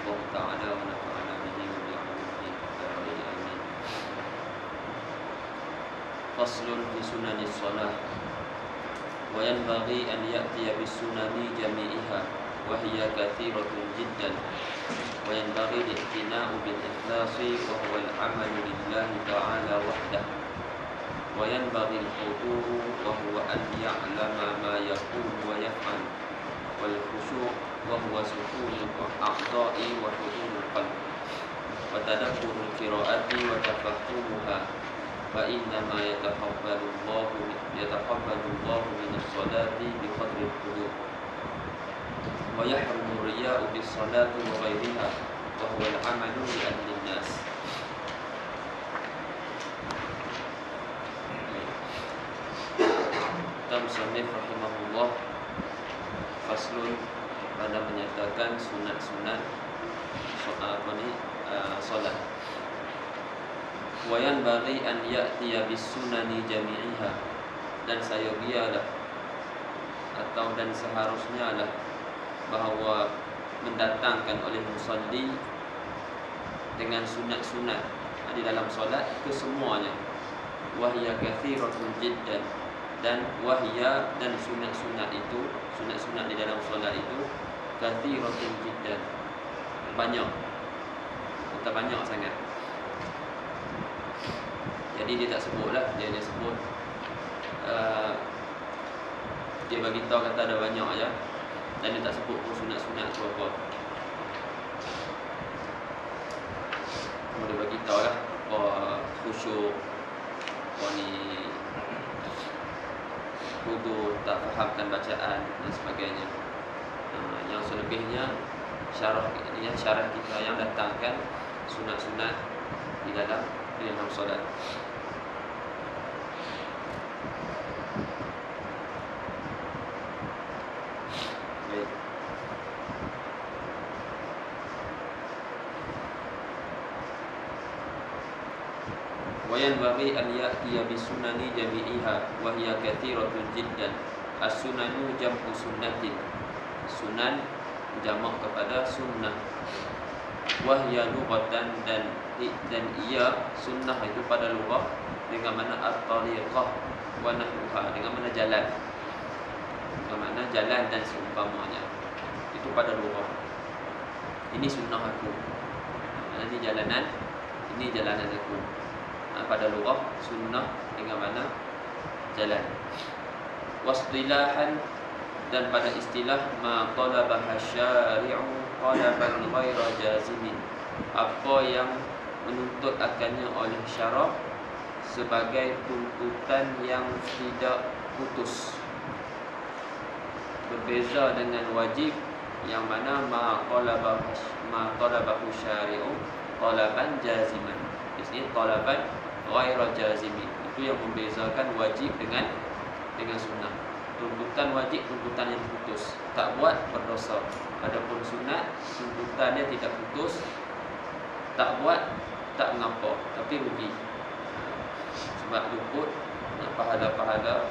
الله تعالى ونفعنا به وبعلمه آمين. فصل في سنن الصلاة. وينبغي أن يأتي بالسنن جميعها وهي كثيرة جدا، وينبغي الاعتناء بالإخلاص وهو العمل لله تعالى وحده، وينبغي الحضور وهو أن يعلم ما يقول ويفعل، والخشوع وهو سكون الأعضاء وحضور القلب، وتدبر القراءة وتفهمها، فإنما يتقبل الله من الصلاة بقدر الخضوع، ويحرم الرياء بالصلاة وغيرها وهو العمل لأجل الناس. Musannif rahimahullah faslun pada menyatakan sunat-sunat solat. Wa yanbaghi an ya'tiya bis sunani jami'iha, dan sayogialah atau dan seharusnya lah bahawa mendatangkan oleh musalli dengan sunat-sunat di dalam solat kesemuanya. Wahya kathiratun jiddan, dan wahya dan sunat-sunat itu, sunat-sunat di dalam solat itu kathiratun jiddan, banyak, kita banyak sangat. Jadi dia tak sebutlah, dia sebut dia bagi tahu kata ada banyak aja, dan dia tak sebut pun sunat-sunat tu apa. Dia bagi tahu lah khusyuk, ni hudur, tak fahamkan bacaan dan sebagainya. Yang selebihnya syarah kita yang datangkan sunat-sunat di dalam solat. Baik. وينبغي أن يأتي بالسنن جميعها وهي كثيرة جدا. السنن جمع سنة. Sunan jamak kepada sunnah. Wahya lughatan, dan ia sunnah itu pada lughah dengan mana at-tariqah wa nahwuha, dengan mana jalan. Dengan mana jalan dan seumpamanya. Itu pada lughah. Ini sunnah aku. Ini jalanan, ini jalanan aku. Pada lughah sunnah dengan mana jalan. Wastilahan, dan pada istilah ma talabaha syari'u talaban ghaira jazimin, apa yang menuntut akannya oleh syarak sebagai tuntutan yang tidak putus. Berbeza dengan wajib yang mana ma talabahu syari'u talaban jaziman. Di sini talaban ghaira jazimin, itu yang membezakan wajib dengan sunnah. Tuntutan wajib, tuntutan yang putus, tak buat berdosa. Adapun sunat, tuntutannya tidak putus, tak buat tak mengapa, tapi rugi, sebab luput pahala-pahala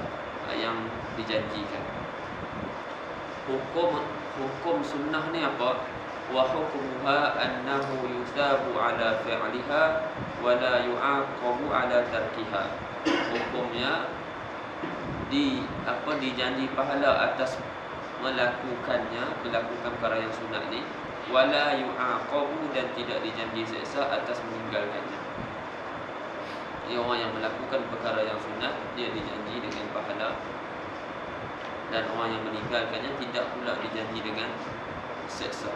yang dijanjikan. Hukum sunnah ni apa? Wa hukmuha annahu yusabu ala fi'liha wa la yu'aqabu ala tarkiha. Hukumnya dijanji pahala atas melakukan perkara yang sunat ni, wala yu'aqabu, dan tidak dijanji seksa atas meninggalkannya. Orang yang melakukan perkara yang sunat dia dijanji dengan pahala, dan orang yang meninggalkannya tidak pula dijanji dengan seksa.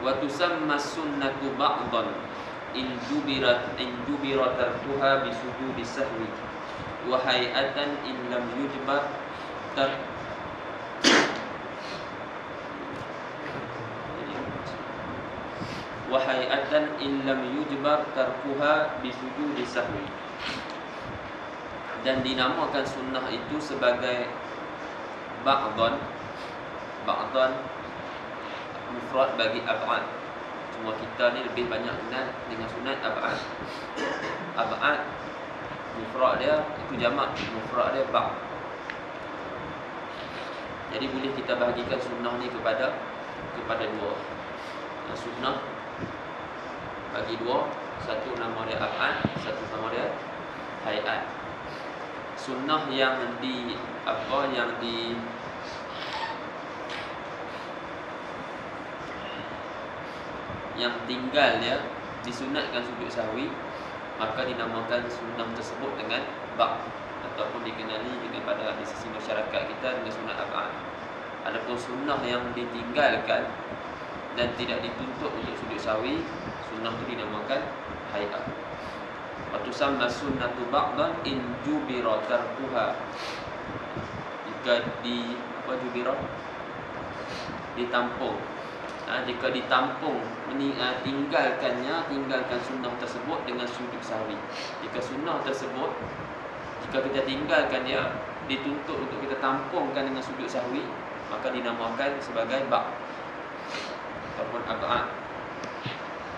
Wa tusamma sunnatu ba'dan in jubirat tarkuha bi sujudi sahwi wa hay'atan in lam yujbar tarkuha bi sujudi sahwi. Dan dinamakan sunnah itu sebagai ba'dan mufrad bagi ab'ad. Semua kita ni lebih banyak kenal dengan sunat ab'ad. Ab'ad mufrad dia itu jamak, mufrad dia ba'. Jadi boleh kita bahagikan sunnah ni kepada dua. Sunnah bagi dua, satu nama dia af'al, satu nama dia hayat. Sunnah yang yang tinggal dia disunatkan sujud sahwi, maka dinamakan sunnah tersebut dengan ba'd, ataupun dikenali dengan pada di sisi masyarakat kita dengan sunat af'al. Adapun sunnah yang ditinggalkan dan tidak dituntut untuk sujud sahwi, sunnah itu dinamakan hayat. Wa tusamma sunnatu ba'dan in jubira tarkuha. Jika ditampung. Jika ditampung tinggalkan sunnah tersebut dengan sujud sahwi. Jika sunnah tersebut, jika kita tinggalkan dia, dituntut untuk kita tampungkan dengan sujud sahwi, maka dinamakan sebagai ba'd ataupun ab'ad.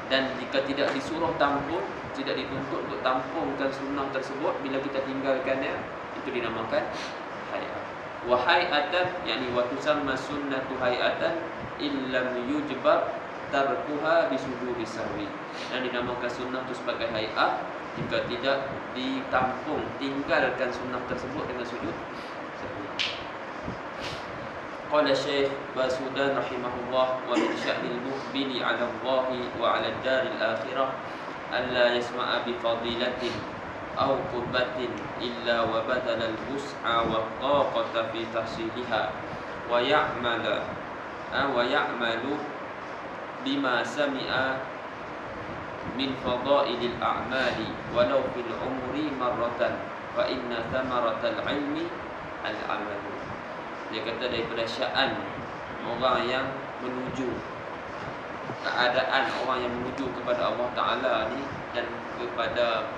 Dan jika tidak disuruh tampung, tidak dituntut untuk tampungkan sunnah tersebut, bila kita tinggalkannya, itu dinamakan hayat. Wa hayatan, yakni wa tusamma sunnatu hayatan illam yujbar tarkuha bisujudi sahwi. Dan dinamakan sunnah itu sebagai hayat jika tidak ditampung, tinggalkan sunnah tersebut dengan sujud sahwi. Qala Syekh Basudan rahimahullah, wa min sya'nil muqbili 'ala Allah wa 'ala ad-daril akhirah alla yasma'a bi fadilatin aw qurbatin illa wa badala al-wus'a wa taqata fi tahsiliha wa ya'malu bima sami'a min fadailil a'mali walau fil umri marratan fa inna thamaratal ilmi al-'amalu. Dia kata daripada sya'an orang yang menuju, keadaan orang yang menuju kepada Allah Ta'ala ni dan kepada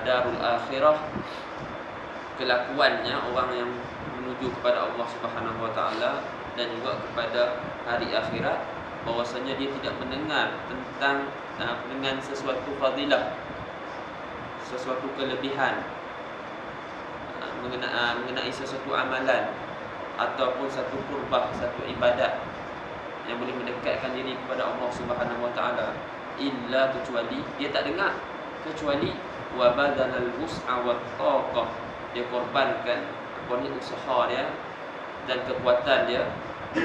darul akhirah, kelakuannya orang yang menuju kepada Allah Subhanahu Wa Ta'ala dan juga kepada hari akhirat, bahwasanya dia tidak mendengar tentang dengan sesuatu fadilah, sesuatu kelebihan mengenai sesuatu amalan ataupun satu qurbah, satu ibadat yang boleh mendekatkan diri kepada Allah Subhanahu Wa Ta'ala, illa kecuali dia tak dengar, kecuali wa badalal wus'a wa taqah, dia korbankan usaha dia dan kekuatan dia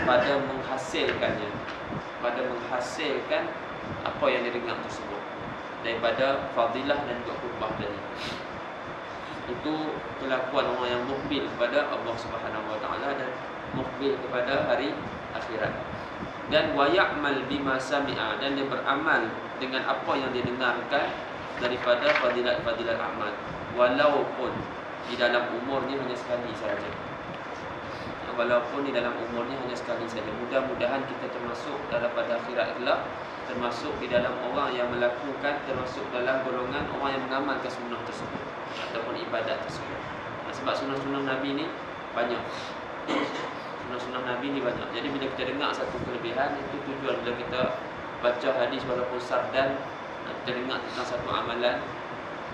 pada menghasilkannya, pada menghasilkan apa yang dia dengar tersebut daripada fadilah dan juga qurbah tadi. Itu kelakuan orang yang mukbil kepada Allah Subhanahu Wa Ta'ala dan mukbil kepada hari akhirat. Dan wa ya'mal bima sami'a, dan dia beramal dengan apa yang dia dengarkan daripada fadilat-fadilat amal, walaupun di dalam umurnya hanya sekali saja. Walaupun di dalam umurnya hanya sekali saja. Mudah-mudahan kita termasuk dalam pada akhirat kelak, termasuk di dalam orang yang melakukan, termasuk dalam golongan orang yang mengamalkan sunnah tersebut ataupun ibadat tersebut. Sebab sunnah-sunnah Nabi ni banyak. Sunnah-sunnah Nabi ni banyak. Jadi bila kita dengar satu kelebihan, itu tujuan bila kita baca hadis walaupun sardan, kita dengar tentang satu amalan,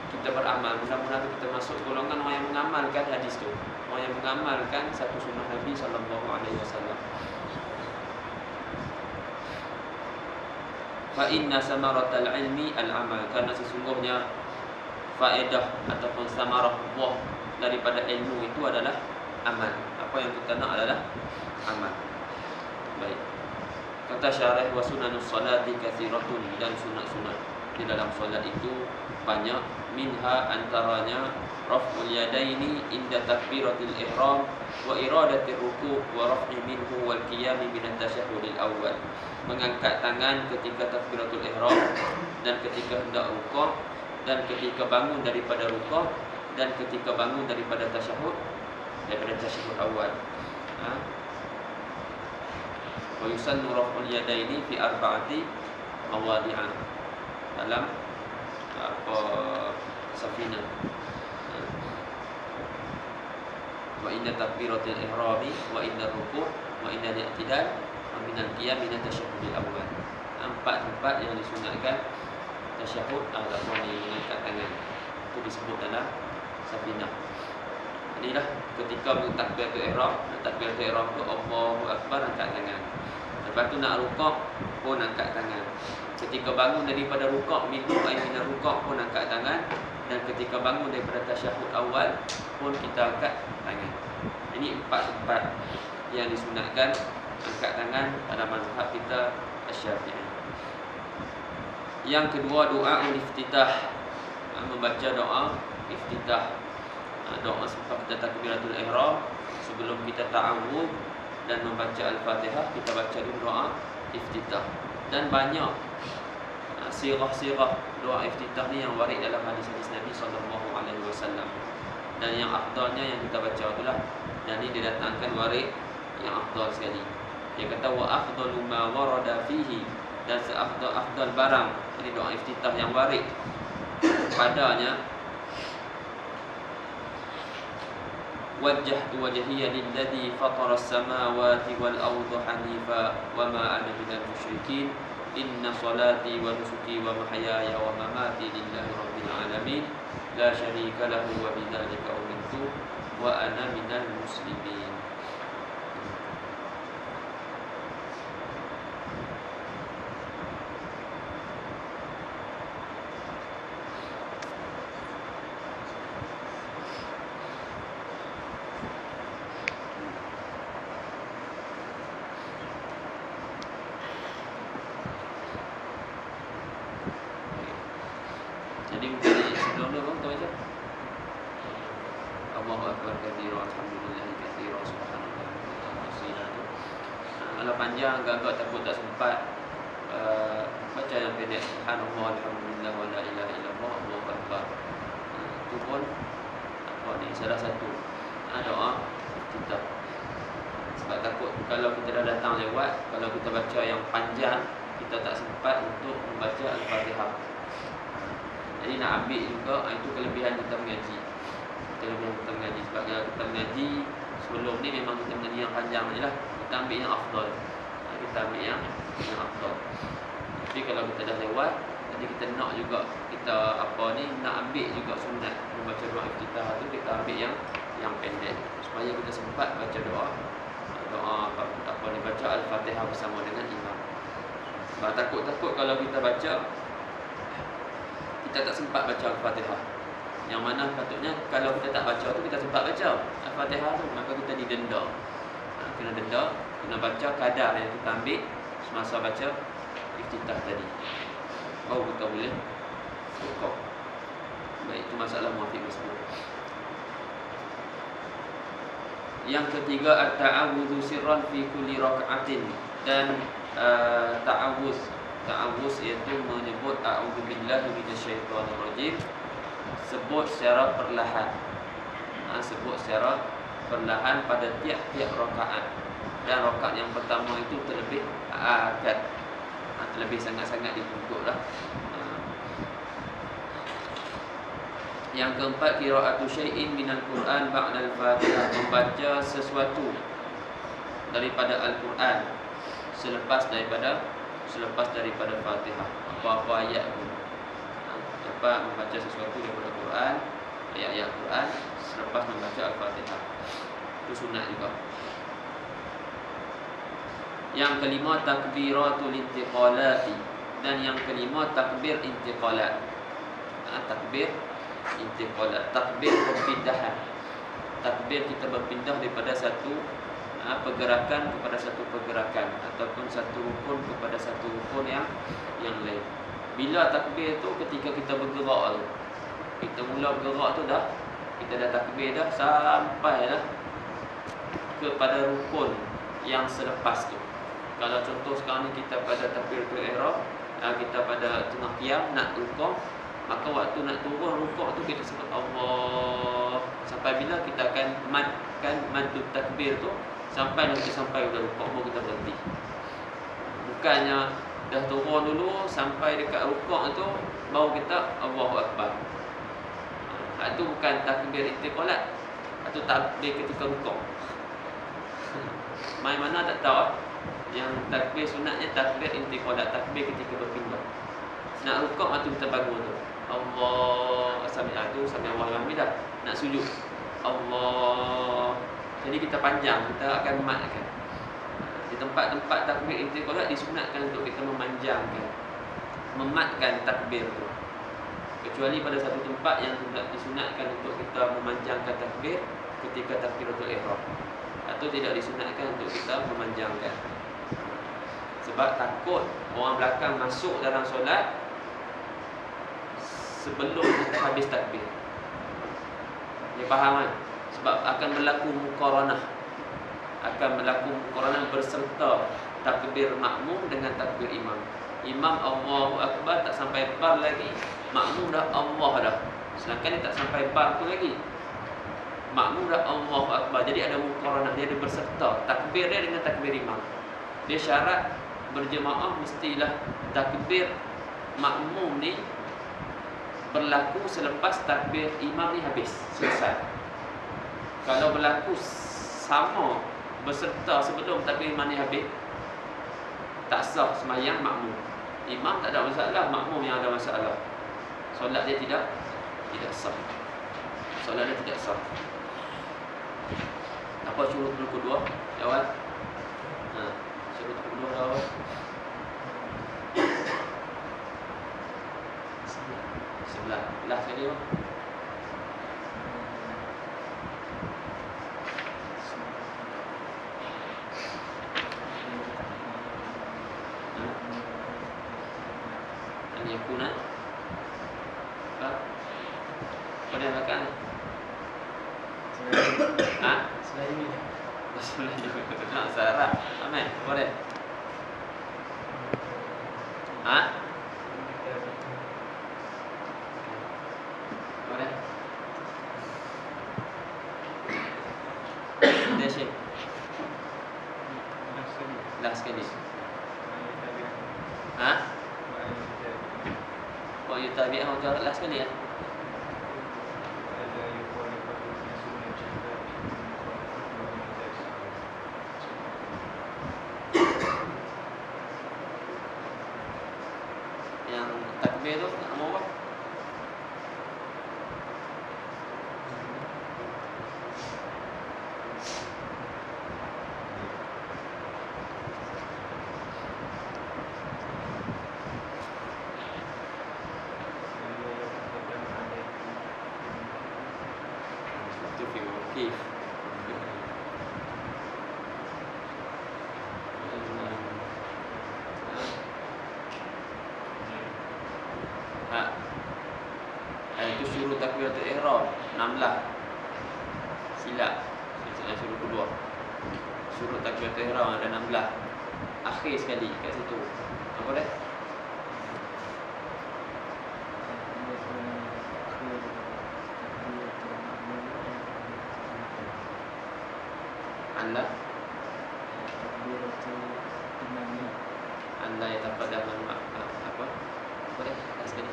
kita beramal. Mudah-mudahan kita masuk golongan orang yang mengamalkan hadis tu, orang yang mengamalkan satu sunnah Nabi SAW. Fa inna samaratal ilmi al-amal, karena sesungguhnya faedah ataupun samarah, buah daripada ilmu itu adalah amal. Apa yang kita nak adalah amal. Baik. Kata syarah, wa sunanus salati katsiratun, dan sunat-sunat di dalam solat itu banyak. Minha, antaranya raf'ul yadaini inda takbiratil ihram wa iradatir ruku' wa raf'i minhu wal qiyam min at-tasyahhudil awwal. Mengangkat tangan ketika takbiratul ihram dan ketika hendak rukuk dan ketika bangun daripada rukuk dan ketika bangun daripada tasyahud, daripada tasyahud awal. Wa yusannu raf'ul yadaini fi arba'ati mawadi'an, dalam Safinah. Wa inna takbiratul ihrami wa inna ruku' wa inna al-i'tidal wa min al-qiyam min at-tasyahhudil awwal. Empat yang disunatkan tasyahud ataupun mengangkat tangan, itu disebut dalam Safinah. Inilah ketika bertakbiratul ihram, takbiratul ihram tu Allahu Akbar, angkat tangan. Lepas tu nak rukuk pun angkat tangan. Ketika bangun daripada rukuk, minum air minum rukuk pun angkat tangan. Dan ketika bangun daripada tasyahud awal pun kita angkat tangan. Ini empat yang disunatkan angkat tangan pada mazhab kita Asy-Syafi'i. Yang kedua, doa iftitah, membaca doa iftitah. Doa selepas kita takbiratul ihram, sebelum kita ta'awudz dan membaca al-Fatihah, kita baca dulu doa iftitah. Dan banyak sirah-sirah doa iftitah ni yang warid dalam hadis-hadis Nabi SAW. Dan yang afdalnya yang kita baca itulah, dan ini didatangkan warid yang afdal sekali. Dia kata wa afdalu ma warada fihi, dan seafdal barang, ini doa iftitah yang warid padanya, wajjahtu wajhiya lilladzi fatara as-samawati wal arda hanifa wa ma ana minal musyrikin, inna salati wa nusuki wa mahyaya wa mamati lillahi rabbil alamin, la syarika lahu wa bidzalika umirtu wa ana minal muslimin. Jadi mungkin sebelum tu kita baca Allahu Akbar katsira, alhamdulillah katsira, subhanallah katsira. Kalau panjang agak takut tak sempat, baca yang pendek, subhanallah alhamdulillah wa la ilaha illallah Allahu Akbar. Itu pun ni salah satu doa kita. Sebab takut kalau kita dah datang lewat, kalau kita baca yang panjang, kita tak sempat untuk membaca Al-Fatihah. Jadi nak ambil juga, itu kelebihan kita mengaji. Sebab kalau kita mengaji sebelum ni memang kita mengaji yang panjang je lah. Kita ambil yang afdal. Kita ambil yang afdal. Tapi kalau kita dah lewat, jadi kita nak juga, kita nak ambil juga sunat membaca doa iftitah tu, kita ambil yang pendek supaya kita sempat baca doa baca Al-Fatihah bersama dengan imam. Sebab takut kalau kita baca, kita tak sempat baca Al-Fatihah. Yang mana patutnya kalau kita tak baca tu, kita sempat baca Al-Fatihah tu, maka kita didenda. Kena denda, kena baca kadar yang kita ambil semasa baca iftitah tadi, baru kita boleh rukuk. Baik, itu masalah muafiq masbuk. Yang ketiga, at-ta'awudzu sirran fi kulli raka'atin, dan ta'awuz iaitu menyebut a'udzubillahi minasyaitonir rajim, sebut secara perlahan. Sebut secara perlahan pada tiap-tiap rakaat. Dan rakaat yang pertama itu terlebih akad, terlebih sangat-sangat dituntutlah. Yang keempat, qira'atu syai'in minal Qur'an ba'dal Fatihah, membaca sesuatu daripada Al-Quran selepas daripada Fatihah, apa-apa ayat pun. Dapat membaca sesuatu daripada Quran, ayat-ayat Quran selepas membaca Al-Fatihah. Itu sunat juga. Yang kelima, takbiratul intiqalati, dan yang kelima takbir intiqalat. Takbir intiqalat, takbir perpindahan. Takbir kita berpindah daripada satu pergerakan kepada satu pergerakan, ataupun satu rukun kepada satu rukun yang lain. Bila takbir tu ketika kita bergerak tu, kita mula bergerak tu dah, kita dah takbir dah sampai dah kepada rukun yang selepas tu. Kalau contoh sekarang ni kita pada takbiratul ihram, kita pada tengah qiyam nak rukuk, maka waktu nak turun rukuk tu kita sebut Allah, sampai bila kita akan maddu takbir tu sampai nanti sampai udah rukuk baru kita berhenti. Bukannya dah turun dulu sampai dekat rukuk tu baru kita Allahu Akbar. Itu bukan takbir intiqalat, itu takbir ketika rukuk. Mai mana tak tahu. Yang takbir sunatnya takbir intiqalat, takbir ketika berpindah. Nak rukuk tu kita bangun tu, Allah sami Allahu hamidah. Nak sujud, Allah. Jadi kita panjang, kita akan matkan. Di tempat-tempat takbir intiqalat disunatkan untuk kita memanjangkan, mematkan takbir itu. Kecuali pada satu tempat yang tidak disunatkan untuk kita memanjangkan takbir ketika takbiratul ihram, atau tidak disunatkan untuk kita memanjangkan. Sebab takut orang belakang masuk dalam solat sebelum habis takbir. Dia faham kan? Sebab akan berlaku muqaranah, berserta takbir makmum dengan takbir imam. Imam Allahu Akbar tak sampai bar lagi, makmum dah Allah dah. Sedangkan dia tak sampai bar tu lagi, makmum dah Allahu Akbar. Jadi ada muqaranah, dia ada berserta takbir dia dengan takbir imam. Dia syarat berjemaah mestilah takbir makmum ni berlaku selepas takbir imam ni habis, selesai. Kalau berlaku sama berserta sebelum takbir imam ni habis, tak sah sembahyang makmum. Imam tak ada masalah, makmum yang ada masalah. Solat dia tidak sah. Solat dia tidak sah. Apa syurut kedua? Jawab. Syurut kedua jawab. Sebelah. Last sekali apa? Yang kuna apa? Apa dia makan? Selain Nak sarap. Amin. Boleh. Boleh. Dia Syekh. Last sekali. Oh, you tabi'ah untuk last sekali ya? Yang takbir tu nak mau apa? Kif. Itu syurut takbiratul ihram 16. Silap. Syurut kedua. Syurut takbiratul ihram ada 16. Akhir sekali kat situ. Apa dah? Anda yang dapat dalam apa? Boleh last sekali.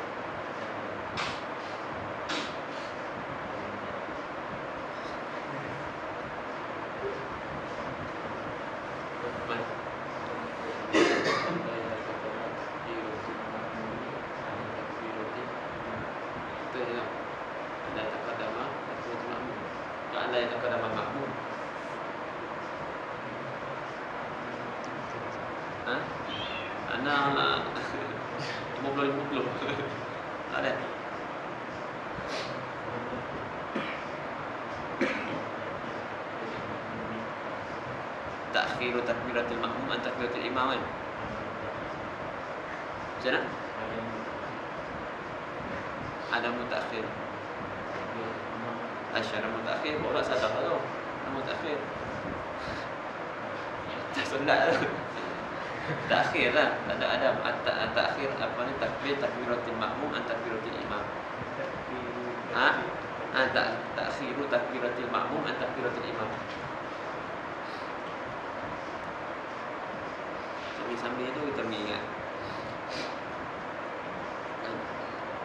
Anda yang dapat dalam makmum. Anak 50-50. Ada. Ta'khiru takbiratul makmum an takbiratul imam kan? Macam mana? Ada mutakhir. Asyara mutakhir, boleh salah tu. Mutakhir. Tak sunat tu. Takhir lah, ada takhir apa ni, takbir takbiratul makmum an takbiratul imam. Takhiru takbiratul makmum an takbiratul imam. Sambil-sambil itu kita mengingat.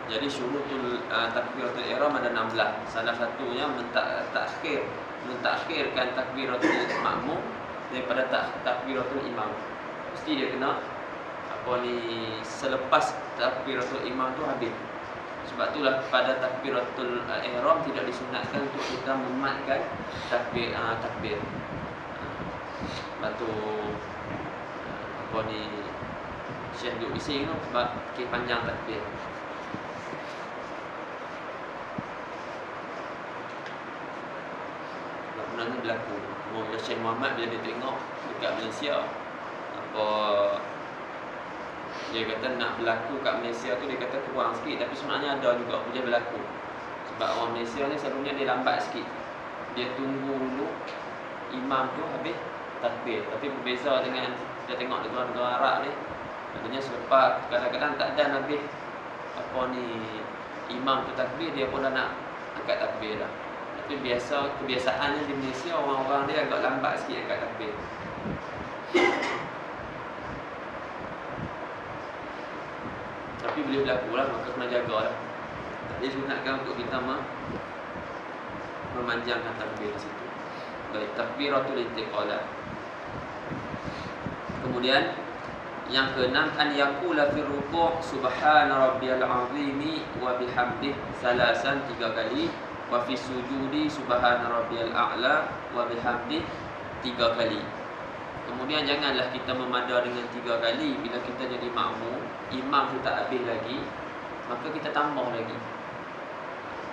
Jadi syurutul takbiratul ihram ada 16. Salah satunya mentakhirkan takbiratul makmum daripada takbiratul imam. Mesti dia kena apa ni, selepas takbiratul imam tu habis. Sebab itulah pada takbiratul ihram tidak disunatkan untuk kita mematkan takbir. Sebab tu apa ni Syekh duk bising tu sebab panjang takbir. Pernah ni berlaku. Syekh Muhammad bila dia tengok dekat Malaysia apa dia kata nak berlaku kat Malaysia tu, dia kata kurang sikit, tapi sebenarnya ada juga boleh berlaku. Sebab orang Malaysia ni selalunya dia lambat sikit. Dia tunggu dulu imam tu habis takbir. Tapi berbeza dengan kita tengok negara-negara Arab ni, katanya selepas kadang-kadang tak ada habis apa ni imam tu takbir, dia pun dah nak angkat takbir dah. Tapi kebiasaannya di Malaysia orang-orang dia agak lambat sikit angkat takbir. Tapi boleh berlaku lah, maka kena jaga lah. Tak boleh sunatkan untuk kita memanjangkan takbir di situ. Baik, takbiratul intiqalah. Kemudian yang keenam, an yaqula fi ruku' subhana rabbiyal azimi wa bihamdih salasan 3 kali, wa fi sujudi subhana rabbiyal a'la wa bihamdih 3 kali. Kemudian janganlah kita memada dengan 3 kali. Bila kita jadi makmum, imam tu tak habis lagi, maka kita tambah lagi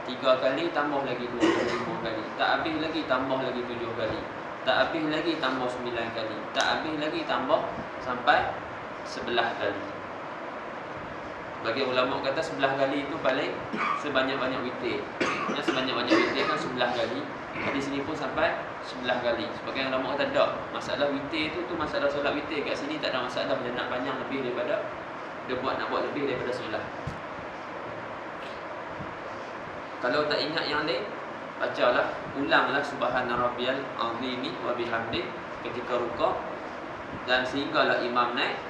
3 kali, tambah lagi 2 kali, 5 kali, tak habis lagi, tambah lagi 7 kali, tak habis lagi, tambah 9 kali, tak habis lagi, tambah sampai 11 kali. Bagi ulama kata 11 kali itu paling sebanyak-banyak witir. Sebanyak-banyak witir kan 11 kali. Di sini pun sampai 11 kali. Sebagian ulama kata tak, masalah witir tu masalah solat witir. Kat sini tak ada masalah, dia nak panjang lebih daripada, dia nak buat lebih daripada 11. Kalau tak ingat yang lain, bacalah, ulanglah subhana rabbiyal azimi wa bihamdih ketika rukuk, dan sehinggalah imam naik,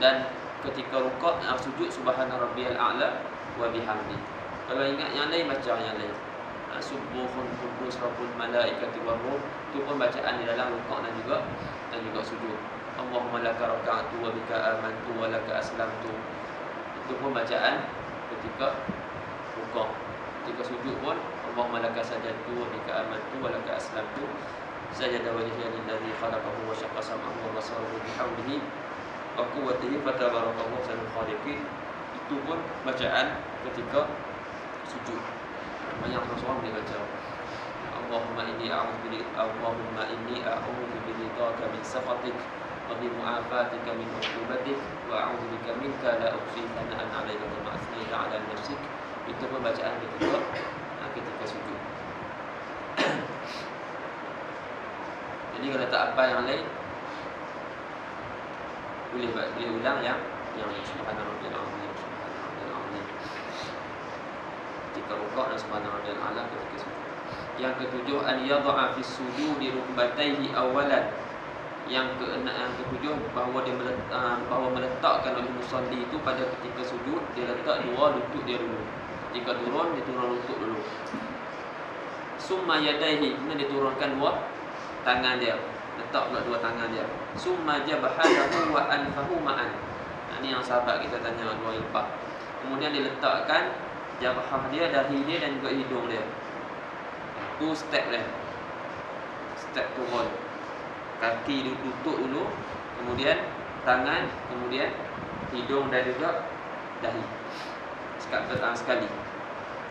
dan ketika rukuk sujud subhana rabbiyal a'la wa bihamdih. Kalau ingat yang lain, baca yang lain. Subuhun qudus rabbul malaikati war ruh, itu pun bacaan di dalam rukuk dan juga sujud. Allahumma laka raka'tu wa bika amantu wa laka aslamtu, itu pun bacaan ketika rukuk. Ketika sujud pun Allahumma laka sajadtu wa bika amantu wa laka aslamtu, sajada wajhiya lillazi khalaqahu wa syaqqa sam'ahu wa basarahu bihamdihi wa quwwatihi fatabarakallahu ahsanul khaliqin. Itu pun bacaan ketika sujud. Banyak orang boleh baca Allahumma inni a'udzu biridhaka min sakhatik wa bi mu'afatika min 'uqubatik wa a'udzu bika minka la uhsi thana'an 'alaika kama asnaita 'ala nafsik. Itu pun bacaan ketika sujud. Jadi kalau tak apa yang lain, boleh ulang yang subhana rabbiyal azim, subhana rabbiyal azim ketika rukuk, dan subhana rabbiyal a'la ketika sujud. Yang ketujuh, an yadha'a fi sujudi rukbatayhi awalan. Yang ketujuh, bahawa meletakkan oleh musalli itu pada ketika sujud, dia letak 2 lutut dia dulu. Ketika turun, dia turun lutut dulu. Summa yadayhi, kemudian dia turunkan 2 tangan dia, letak pula 2 tangan dia. Summa jabhatahu wa anfahu ma'an. Ini yang sahabat kita tanya 2 lepas. Kemudian dia letakkan jabhah dia, dahi dia dan juga hidung dia. 2 step dia. Step turun. Kaki lutut dulu, kemudian tangan, kemudian hidung dan juga dahi. Sekali.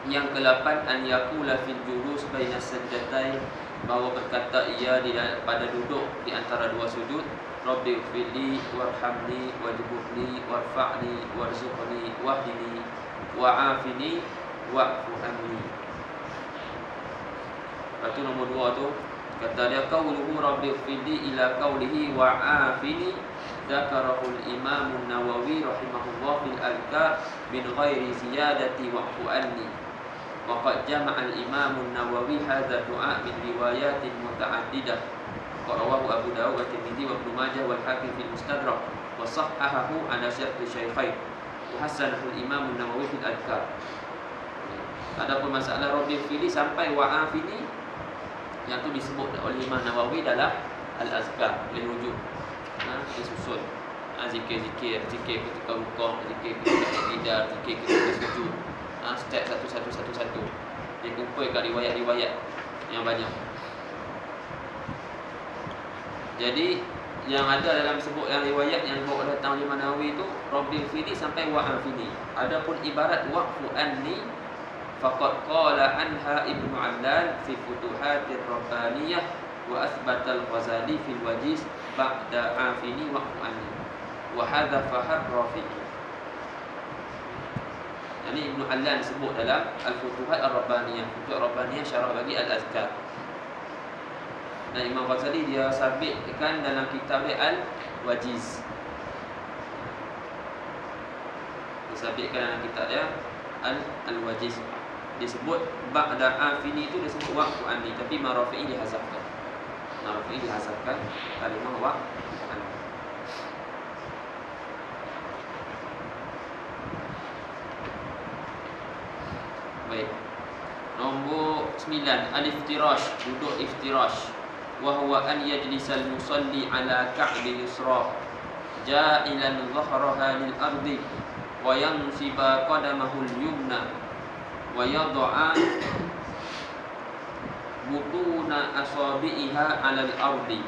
Yang ke-8, an yaqula fil julus baina sajdatain, bahawa berkata ia pada duduk di antara 2 sujud, Rabbi ighfirli warhamni wajburni warfa'ni warzuqni wahdini wa'afini wa'fu anni. Lepas tu nombor 2 tu kata dia qauluhu Rabbi ighfirli ila qaulihi wa'afini, dzakarahul Imam Nawawi rahimahullah fil Adhkar min ghairi ziyadati wa'fu anni. Wa qad jama'a al-Imam Nawawi hadha du'a min riwayatin muta'addidah. Rawahu Abu Dawud wa Tirmidzi wa Ibnu Majah wal Hakim fil Mustadrak wa sahhahahu ala syarh Syaikhain wa hasanahu al-Imam Nawawi fil Adhkar. Adapun masalah Rabbi ighfirli sampai wa'afini, yang tu disebut oleh Imam Nawawi dalam Al-Azkar, boleh rujuk. Dia susun zikir ketika rukuk, zikir ketika i'tidal, zikir ketika sujud. step satu. Dia kumpulkan riwayat-riwayat yang banyak. Jadi yang ada dalam sebut yang riwayat yang bawa datang Imam Nawawi itu Rabbil fini sampai wa'afini. Adapun ibarat waqfu anni faqad qala anha Ibnu Allal fi Futuhatir Rabbaniyah wa athbata al-Ghazali fil Wajiz ba'da afini waqfu anni wa hadhafa ar-Rafi'i. Ini Ibnu Allal sebut dalam Al-Futuhat Ar-Rabbaniyah. Futuhat Ar-Rabbaniyah syarah bagi Al-Azkar. Dan Imam Ghazali dia sabitkan dalam kitab dia Al-Wajiz. Disabitkan dalam kitab dia Al-Wajiz. Disebut ba'da afini itu disebut waqfu anni, tapi Marafi'i dihazafkan. Marafi'i dihazafkan kalimah waqfu anni. Baik. Nombor 9, al-iftirash, duduk iftirash. Wa huwa an yajlisal musalli ala ka'bi yusra ja'ilan dhahraha lil ardi wa yansiba qadamahu al-yumna wa yad'a butuna asabi'iha 'ala al-ardi.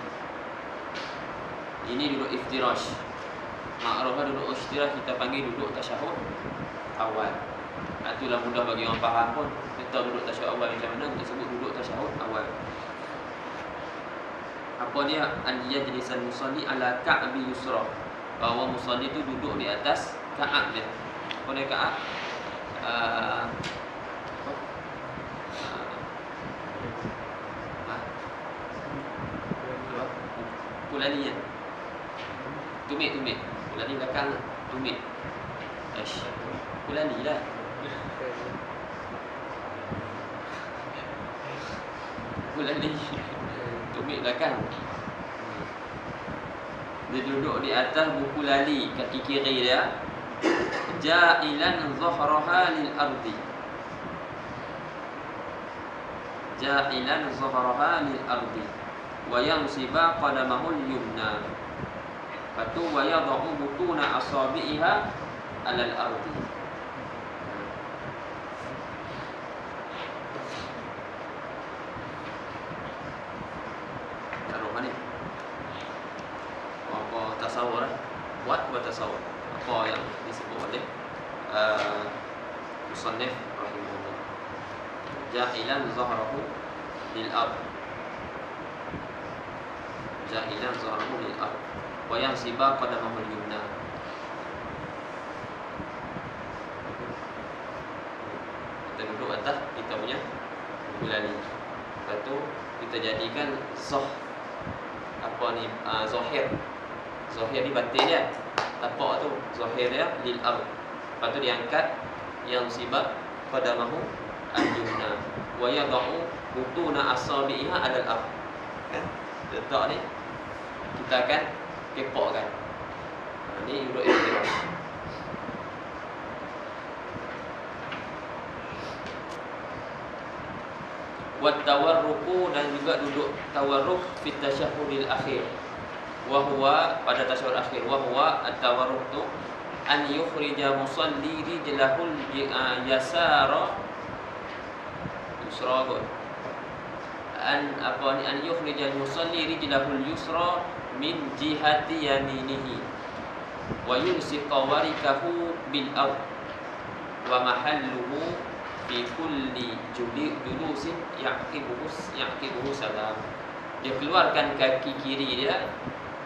Ini duduk iftirash. Ma'rufah duduk iftirash kita panggil duduk tasyahud awal. Itulah mudah bagi orang faham pun. Kita duduk tasyahud awal macam mana, kita sebut duduk tasyahud awal. Apa dia? Al-yajlisan musalli ala ka'bi yusra. Bahawa musalli itu duduk di atas ka'ab dia. Apa dia ka'ab? Kulani ya? Tumit. Kulani belakang lah. Tumit. Kulani lah. Kulani. Tumit belakang. Dia duduk di atas buku lali, kaki kiri dia. Ja'ilan zahraha lil ardi. Ja'ilan zahraha lil ardi. Wa yansiba qadamahu al-yumna. Patu wa yad'u butuna asabi'iha 'ala al-ardi. Tasawur buat tasawur apa yang disebut oleh musannif rahimahullah, ja'ilan zahrahu lil ard, ja'ilan zahrahu lil ard wa yansiba qadamahu al-yumna. Kita duduk atas kita punya bulani, lepas tu kita jadikan Zahir di batin dia, tapak tu zahir dia lil ard. Lepas tu diangkat yang sibab qadamahu al-yumna wa yad'u butuna asabi'iha 'ala al-ard. Kan? Letak ni kita akan kepokkan. Ni duduk ikhtiras. Wa tawarruku, dan juga duduk tawarruk fi tasyahhudil akhir. Wa huwa, pada tasyahud akhir, wa huwa at-tawarruk tu an yukhrija musalli rijlahul yasara yusra an yukhrija musalli rijlahul yusra min jihati yaminihi wa yulsiqa warikahu bil ard wa mahalluhu fi kulli julusin yaqibuhu salam. Dia keluarkan kaki kiri dia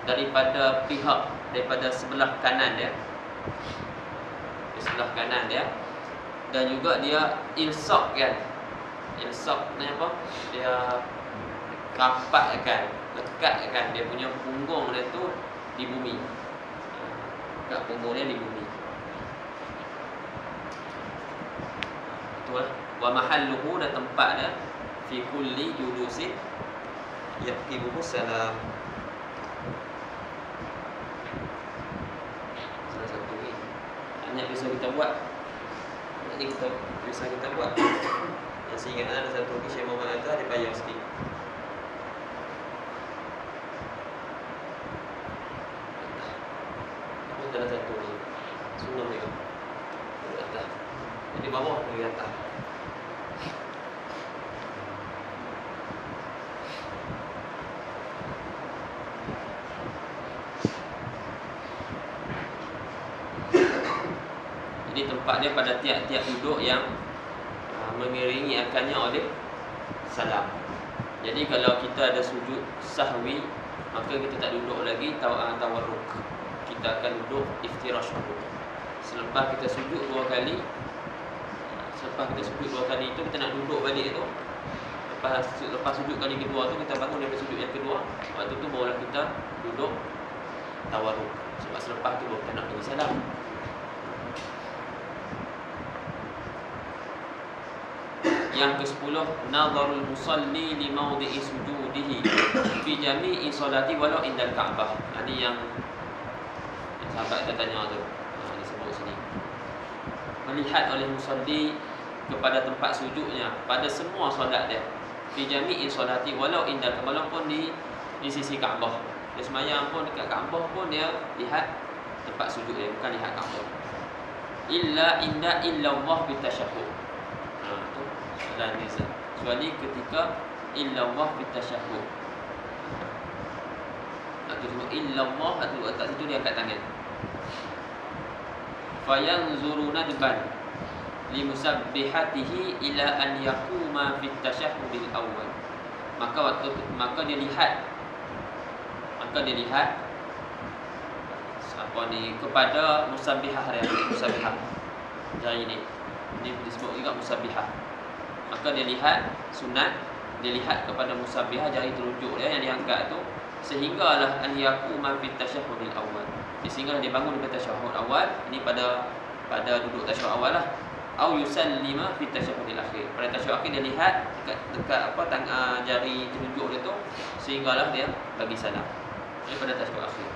daripada sebelah kanan dia, di sebelah kanan dia, dan juga dia ilsak ni apa, dia rapatkan, lekatkan dia punya punggung dia tu di bumi, lekat punggung dia di bumi. Itulah wa mahalluhu, dan tempat dia fi kulli julusin yaqibuhu salam. Banyak biasa kita buat. Nanti kita biasa kita buat. Yang saya ingat ada satu lagi Syekh Muhammad Atta, dia payah sikit. Ini ada satu ni. Sunnah ni kan. Atta. Jadi bawah dari atas. Jadi tempat dia pada tiap-tiap duduk yang mengiringi akannya oleh salam. Jadi kalau kita ada sujud sahwi, maka kita tak duduk lagi tawarruk. Kita akan duduk iftirash dulu. Selepas kita sujud dua kali, itu kita nak duduk balik tu. Lepas sujud kali kedua tu kita bangun daripada sujud yang kedua. Waktu tu barulah kita duduk tawarruk. Sebab selepas tu baru kita nak bagi salam. Yang ke-10, nazarul musalli li mawdi'i sujudihi fi jami'i salati walau indal Ka'bah. Ini yang sahabat kita tanya tu. Disebut sini. Melihat oleh musalli kepada tempat sujudnya pada semua solat dia. Fi jami'i salati walau indal Ka'bah, walaupun di sisi Ka'bah. Dia semayang pun dekat Ka'bah pun dia lihat tempat sujud dia, bukan lihat Ka'bah. Illa Allah bi tasyahhud. Dan kecuali ketika illallah bitasyahhud. Atau illallah atau atas itu dia angkat tangan. Fayanzuru nadban limusabbihatihi ila an yaquma bitasyahhudil awwal. Maka dia lihat apa ni kepada musabbihah dia, musabbihah. Jari ni disebut juga musabbihah. Maka dia lihat sunat, dia lihat kepada musabbihah, jari telunjuk dia yang diangkat tu, sehinggalah an yaquma fi tasyahhudil awwal. Sehinggalah dia bangun di tasyahud awal. Ini pada duduk tasyahud awal lah. Au yusallima fi tasyahhudil akhir. Pada tasyahud akhir dia lihat dekat jari telunjuk dia tu, sehinggalah dia bagi salam. Ini pada tasyahud akhir.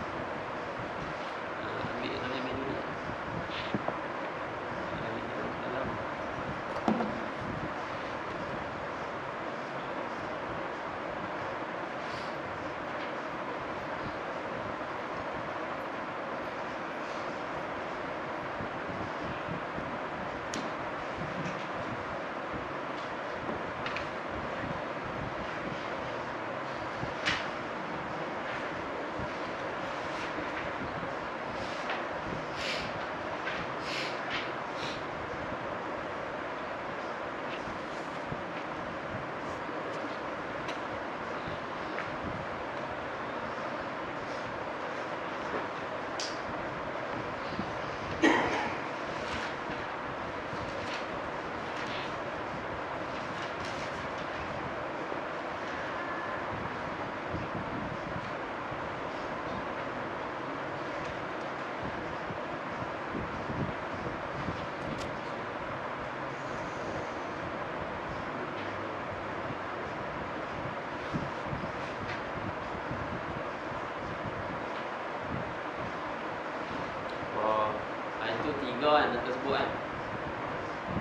Itu tiga kan yang tersebut kan.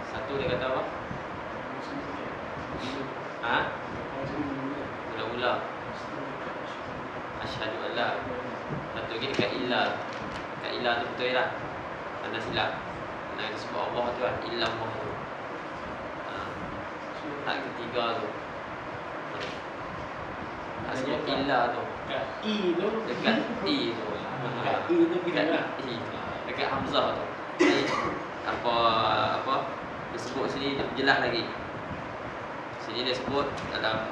Satu dia kata apa? Mula-mula asyhadu an la. Satu lagi dekat illa. Dekat illa tu betul lah. Anda silap. Nak disebut Allah tu kan, illa Allah tu. Hak ketiga tu. Nak sebut illa tu. Dekat I tu. Dekat I tu. Dekat hamzah tu. Apa disebut sini jelas lagi. Sini dia sebut dalam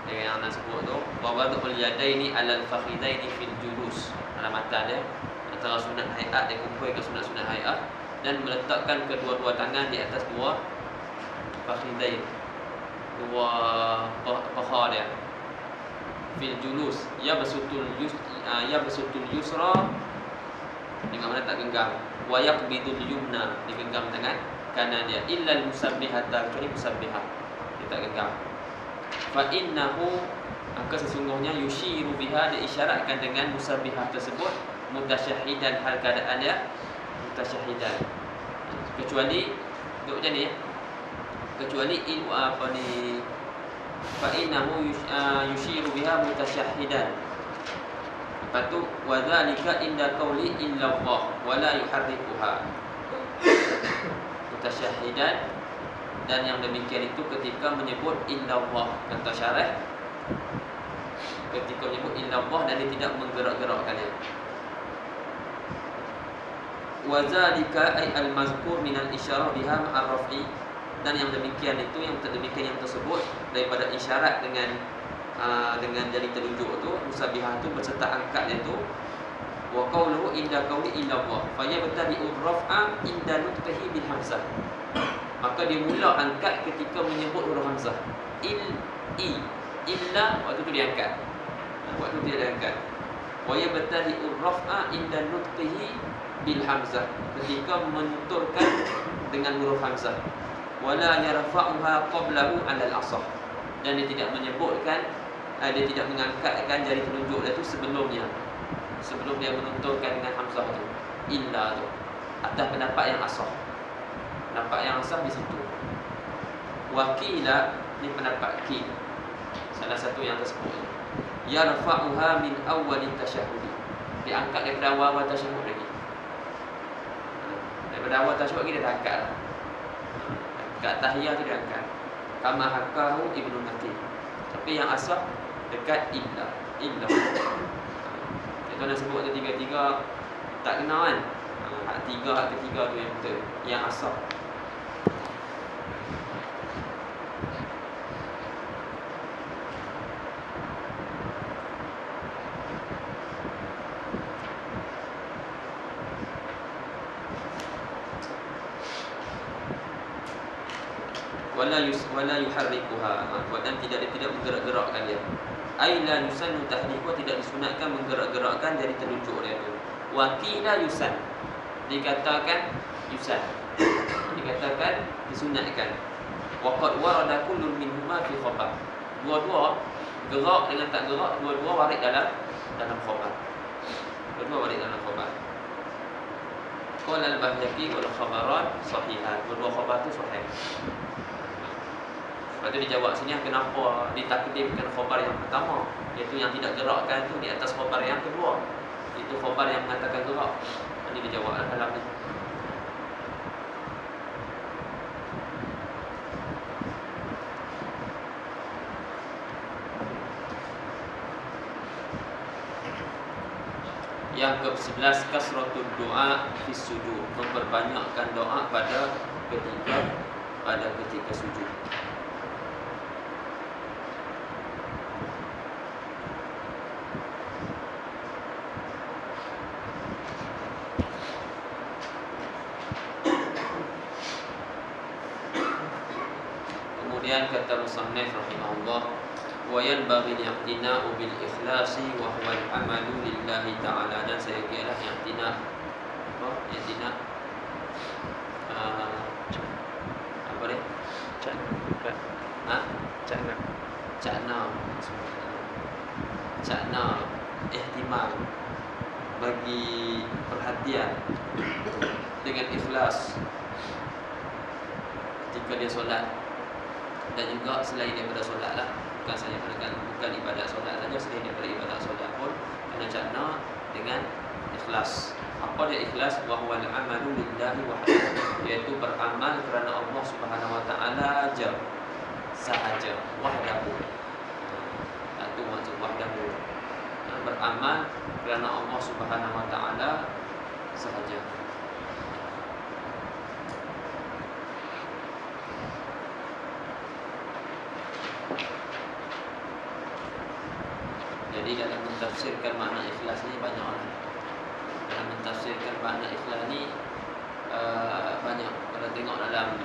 yang nak sebut tu, wada'ul yadaini 'alal fakhidaini fil julus. Dalam matan dia antara sunat hayat, dia kumpulkan sunat-sunat hayat dan meletakkan kedua-dua tangan di atas dua fakhidain, dua paha dia. Fil julus ya basutul yusra dengan mana tak genggam, wa yaqbidul yumna digenggam tangan kanan dia, illal musabbihata, kecuali musabbihah dia tak genggam. Fa innahu, maka sesungguhnya yushiru biha, dia isyaratkan dengan musabbihah tersebut mutasyahidan, hal keadaan dia mutasyahidan, kecuali duduk macam ni ya, kecuali apa ni, fa innahu yushiru biha mutasyahidan. Lepas tu wadzalika inda qauli illallah wala yuharrikuha. mutasyahidan, dan yang demikian itu ketika menyebut illallah. Kata syarah, ketika menyebut illallah dan dia tidak menggerak-gerakkannya. Wa zalika ay al-mazkur min al-isyarah biha ma'ar raf'i, dan yang demikian itu, yang demikian yang tersebut daripada isyarat dengan jari telunjuk tu, musabihah tu berserta angkat itu. Wa qawluhu inda qawli illallah fa yabtadi'u raf'a inda nutqihi bil hamzah, maka dia mula angkat ketika menyebut huruf hamzah. Illa, waktu tu dia angkat, waktu dia diangkat. Wa yabtadi'u raf'a inda nutqihi bil hamzah, ketika menuturkan dengan huruf hamzah. Wala yarfa'uha qablahu 'ala al-asah, dan dia tidak menyebutkan, dia tidak mengangkatkan jari telunjuk dia tu sebelumnya, sebelum dia menuturkan dengan hamzah tu, illa tu, atas pendapat yang asah. Pendapat yang asah di situ. Wakila, ni pendapat ki, salah satu yang tersebut, yarfa'uha min awwali tasyahhud, diangkat daripada awal tasyahud lagi. Daripada awal tasyahud lagi dia dah angkat lah. Kat tahiyah tu dia angkat, kama hakahu Ibnu Nathir. Tapi yang asah dekat illa. Kita nak sebut tu tiga-tiga tak kena kan. Hak ketiga tu yang betul, yang asah. Wala yuharrikuha, dan tidak menggerak-gerakkan dia. Ai la yusannu tahriku, tidak disunatkan menggerak-gerakkan jari telunjuk dia tu. Wa qila yusan, dikatakan yusan, dikatakan disunatkan. Wa qad warada kullun minhuma fi khabar, dua-dua gerak dengan tak gerak, dua-dua warid dalam khabar. Dua-dua warid dalam khabar. Qala al-Baihaqi wal khabaran sahihan, dua khabar tu sahih. Lepas tu dijawab sini kenapa ditakdimkan khabar yang pertama, iaitu yang tidak gerakkan tu di atas khabar yang kedua, itu khabar yang mengatakan gerak. Ini dijawab dalam ni. Yang ke-11, kasratul doa fi sujud, memperbanyakkan doa pada ketika sujud. Kemudian kata musannif rahimahullah, wa yanbaghi al-i'tina'u bil ikhlasi wa huwa al-amalu lillahi ta'ala, dan saya kira i'tina' apa ni? Cakna ihtimal, bagi perhatian dengan ikhlas ketika dia solat, dan juga selain daripada solat lah, bukan ibadat solat saja, selain daripada ibadat solat pun kena cakna dengan ikhlas. Apa dia ikhlas? Wa huwal amalu lillahi wahdahu, iaitu beramal kerana Allah Subhanahu wa taala sahaja, wahdahu. Itu maksud wahdahu, beramal kerana Allah Subhanahu wa taala sahaja. Jadi dalam mentafsirkan makna ikhlas ni banyak orang. Dalam mentafsirkan makna ikhlas ni banyak. Kalau tengok dalam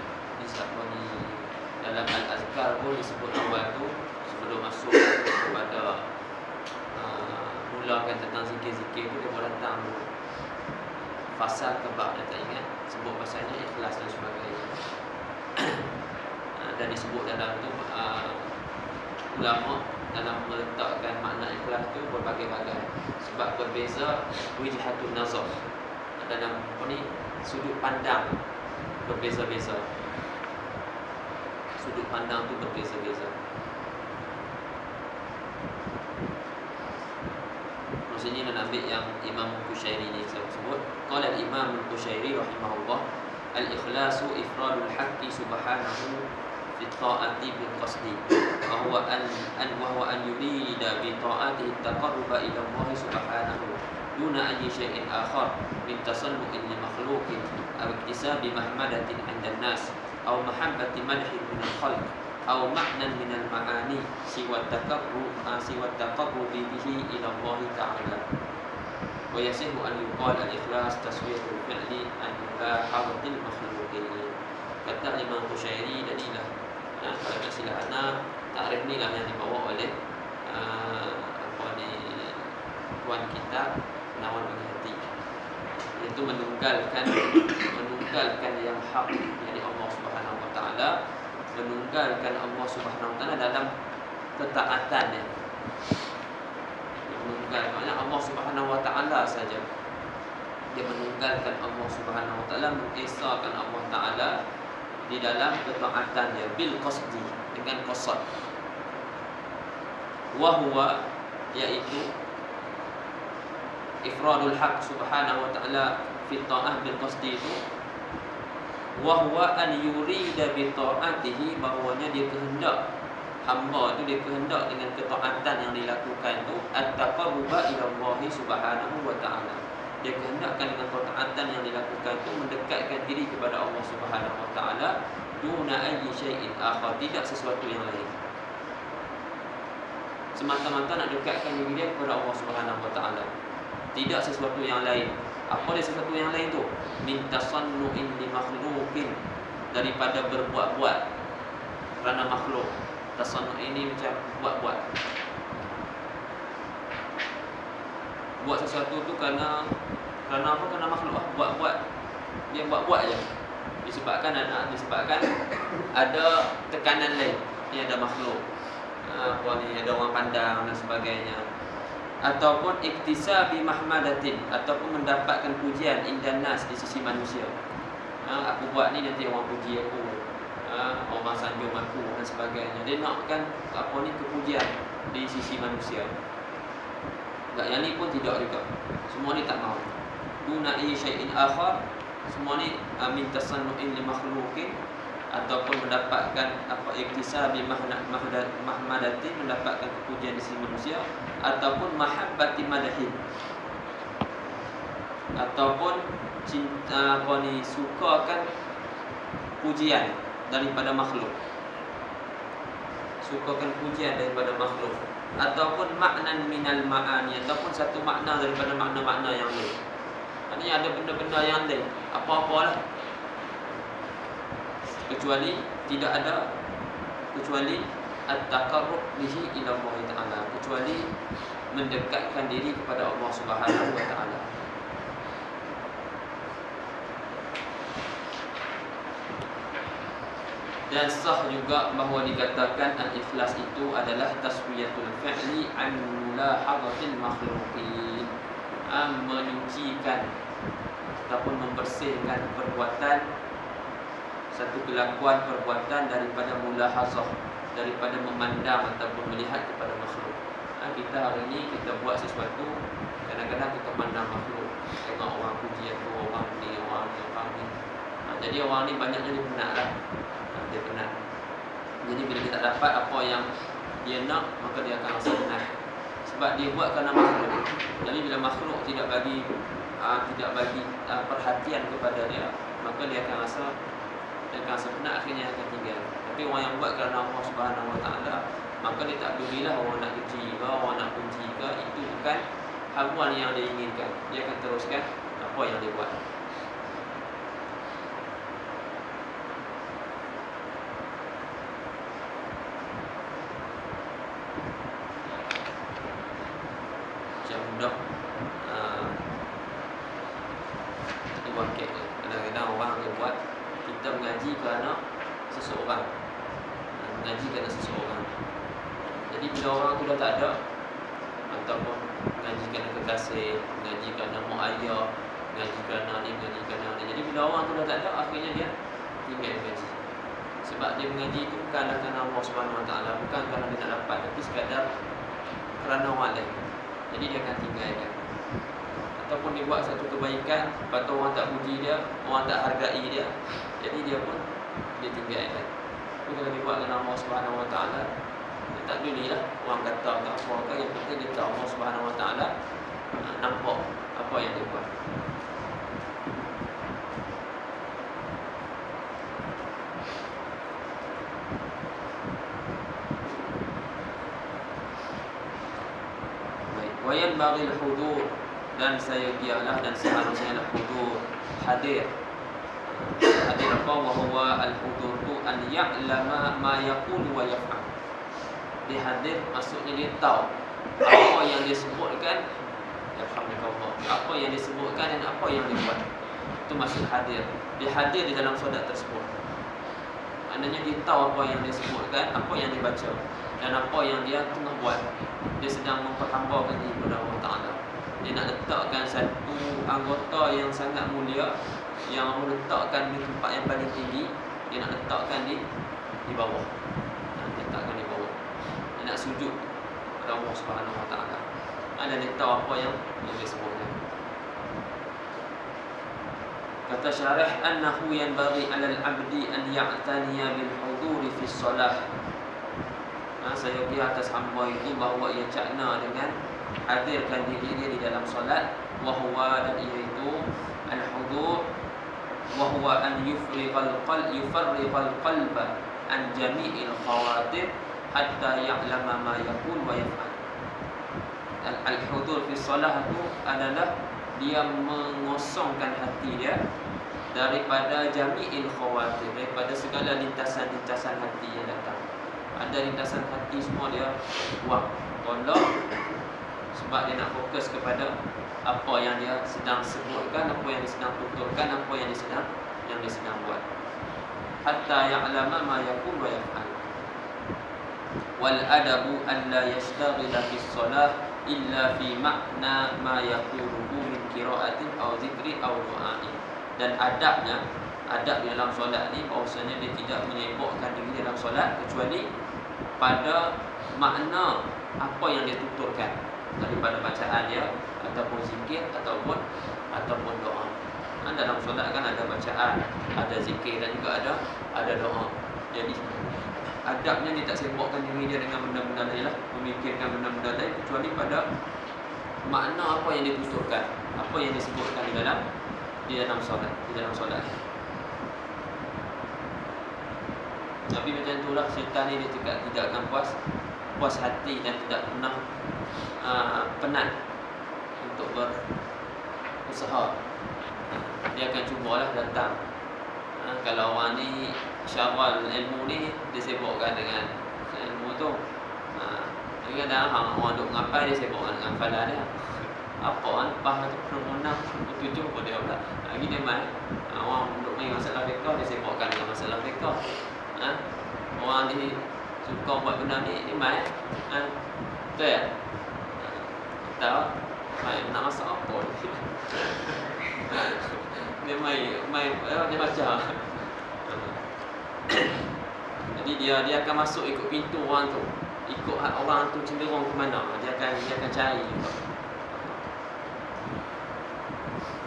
dalam Al-Azkar pun disebut awal tu, sebelum masuk kepada mulakan tentang zikir-zikir tu, dia boleh datang fasal kebab, dia tak ingat, sebut pasalnya ikhlas dan sebagainya. Dan disebut dalam tu ulama dalam meletakkan makna ikhlas tu berbagai-bagai, sebab berbeza wijhatun nazar, dalam sudut pandang berbeza-beza. Sudut pandang tu berbeza-beza. Maksudnya nak ambil yang Imam Qushairi ni saya sebut. Qala al-Imam Qushairi rahimahullah, al-ikhlasu ifradul haqqi subhanahu fi ta'ati bil qasdi wa huwa an yurida bi ta'atihi taqarruba ila Allah subhanahu duna ayyi syai'in akhar min tasannu'in li makhluqin aw iktisabi mahmadatin 'inda an-nas aw mahabbati madhin min al-khalq aw ma'nan min al-ma'ani siwa taqarrubi bihi ila Allah ta'ala. Wa yasihu an yuqal al-ikhlas taswiyatul fi'li an hadatil makhluqin. Kata Imam Qushairi dadilah kalau tak silap ana takrif ni lah yang dibawa oleh tuan kita Penawar Bagi Hati, iaitu menunggalkan yang hak, yakni Allah Subhanahu Wa Taala, menunggalkan Allah Subhanahu Wa Taala dalam ketaatannya. Menunggal maknanya Allah Subhanahu Wa Taala saja. Dia menunggalkan Allah Subhanahu Wa Taala, mengesahkan Allah Taala di dalam ketaatannya bil qasdi, dengan qasad. Wa huwa, yaitu ifradul haq subhanahu wa ta'ala fi ta'ah bil qasdi itu, wa huwa an yurida bi ta'atihi, bahawanya dia kehendak, hamba itu dia kehendak dengan ketaatan yang dilakukan itu at-taqarruba ila Allah subhanahu wa ta'ala. Dia kehendakkan dengan ketaatan yang dilakukan itu mendekatkan diri kepada Allah Subhanahu wa taala duna ayyi syai'in akhar, tidak sesuatu yang lain. Semata-mata nak dekatkan diri dia kepada Allah Subhanahu wa taala, tidak sesuatu yang lain. Apa dia sesuatu yang lain tu? Min tasannu'in li makhluqin, daripada berbuat-buat kerana makhluk. Tasannu' ini macam buat-buat. Buat sesuatu tu kerana apa? Kerana makhluk lah. Buat-buat. Dia buat-buat je. Disebabkan ada tekanan lain. Ni ada makhluk. Ada orang pandang dan sebagainya. Ataupun iktisabi mahmadatin, ataupun mendapatkan pujian indan nas, di sisi manusia. Aku buat ni nanti orang puji aku. Orang sanjung aku dan sebagainya. Dia nakkan kepujian di sisi manusia. Tak, yang ni pun tidak juga. Semua ni tak mahu. Duna ayyi syai'in akhar, semua ni min tasannu'in li makhluqin, ataupun mendapatkan iktisabi mahmadati, mendapatkan kepujian di sisi manusia, ataupun mahabbati madahin, ataupun cinta sukakan pujian daripada makhluk. Sukakan pujian daripada makhluk, ataupun maknan minal ma'ani, ataupun satu makna daripada makna-makna yang lain. Maksudnya ada benda-benda yang lain, apa-apalah, kecuali tidak ada kecuali at-taqarrub bihi ila Allah Ta'ala, kecuali mendekatkan diri kepada Allah Subhanahu wa taala. Dan sah juga bahawa dikatakan al-ikhlas itu adalah taswiyatul fi'li an mulahadatil makhluqin, menyucikan ataupun membersihkan perbuatan, satu kelakuan perbuatan daripada mulahazah, daripada memandang ataupun melihat kepada makhluk. Kita hari ini kita buat sesuatu, kadang-kadang kita pandang makhluk, tengok orang puji aku, orang ni, orang ni, orang ni. Jadi orang ni banyaknya dia penat lah. Dia penat. Jadi bila dia tak dapat apa yang dia nak, maka dia akan rasa penat. Sebab dia buat kerana makhluk. Jadi bila makhluk tidak bagi perhatian kepada dia, maka dia akan rasa penat, akhirnya akan tinggal. Tapi orang yang buat kerana Allah Subhanahu wa taala, maka dia tak pedulilah orang nak puji ke, orang nak puji ke, itu bukan haluan yang dia inginkan. Dia akan teruskan apa yang dia buat. Budak wakil. Kadang-kadang orang dia buat, kita mengaji kerana seseorang, mengaji kerana seseorang. Jadi bila orang tu dah tak ada, ataupun mengaji kerana kekasih, mengaji kerana mak ayah, mengaji kerana ni, mengaji kerana ni. Jadi bila orang tu dah tak ada, akhirnya dia tinggal mengaji. Sebab dia mengaji itu bukanlah kerana Allah Subhanahu wa taala, bukan kerana dia nak dapat, tapi sekadar kerana orang lain. Jadi dia akan tinggalkan. ataupun dia buat satu kebaikan, lepas tu orang tak puji dia, orang tak hargai dia, jadi dia pun dia tinggalkan. Tapi kalau dia buat dengan Allah Subhanahu Wa Taala, dia tak pedulilah orang kata tak apa ke, yang penting dia tahu Allah Subhanahu Wa Taala nampak apa yang dia buat. Wa yanbaghi al-hudur, dan seyogialah dan seharusnya al-hudur, hadir. Hadir apa? Wa huwa al-hudur tu an ya'lama ma yaqulu wa yaf'al. Dia hadir maksudnya dia tahu apa yang disebutkan, alhamdulillah, apa yang disebutkan dan apa yang dibuat. Itu maksud hadir. Dia hadir di dalam solat tersebut. Maknanya dia tahu apa yang disebutkan, apa yang dibaca, dan apa yang dia tengah buat. Dia sedang memperhambakan diri kepada Allah Ta'ala. Dia nak letakkan satu anggota yang sangat mulia, yang Allah letakkan di tempat yang paling tinggi. Dia nak letakkan di bawah. Letakkan di bawah. Dia nak sujud kepada Allah Subhanahu Wa Ta'ala. Dan dia tahu apa yang disebutkan. Kata syarih, annahu yanbaghi 'alal 'abdi an ya'taniya bil huduri fi shalah. Saya kira atas hamba itu bahawa ia cakna dengan hadirkan diri dia di dalam solat. Wahuwa, dan iaitu al-hudur, wahuwa an yufarriqal qalba an jami'il khawatir hatta ya'lama ma yaqul wa yaf'al. Al-hudur fi shalah itu adalah dia mengosongkan hati dia daripada jami'il khawatir, daripada segala lintasan-lintasan hati yang datang. Ada lintasan hati semua dia buang, tolak, sebab dia nak fokus kepada apa yang dia sedang sebutkan, apa yang dia sedang tuturkan, apa yang dia sedang buat. Hatta ya'lama ma yaqul wa yaf'al. Wal adabu an la yashtaghila fi shalah illa fi makna ma yaquluhu min qira'atin aw zikri aw du'ain. Dan adabnya, adab di dalam solat ni bahawasanya dia tidak menyibukkan diri dalam solat kecuali pada makna apa yang dia tuturkan daripada bacaan dia, ataupun zikir, ataupun doa. Dalam solat kan ada bacaan, ada zikir, dan juga ada doa. Jadi adabnya dia tak sibukkan diri dia dengan benda-benda lain lah, memikirkan benda-benda lain kecuali pada makna apa yang dia tuturkan, apa yang disebutkan di dalam solat. Tapi macam itulah syaitan ni, dia tidak akan puas hati dan tidak pernah penat untuk berusaha. Dia akan cubalah datang. Kalau orang ni syawal ilmu ni, dia sibukkan dengan ilmu tu. Jadi kadang orang duk ngapai, dia sibukkan dengan hafalan dia. Apa kan lepas tu permohonan 7 pun dia pula. Lagi dia main. Orang duk main masalah fiqh, dia sibukkan dengan masalah fiqh. Orang ni suka buat benda ni, dia main. Betul ya? Tahu? Main nak masak apa? Dia main dia baca. Jadi dia akan masuk ikut pintu orang tu, ikut orang tu cenderung ke mana, dia akan cari juga.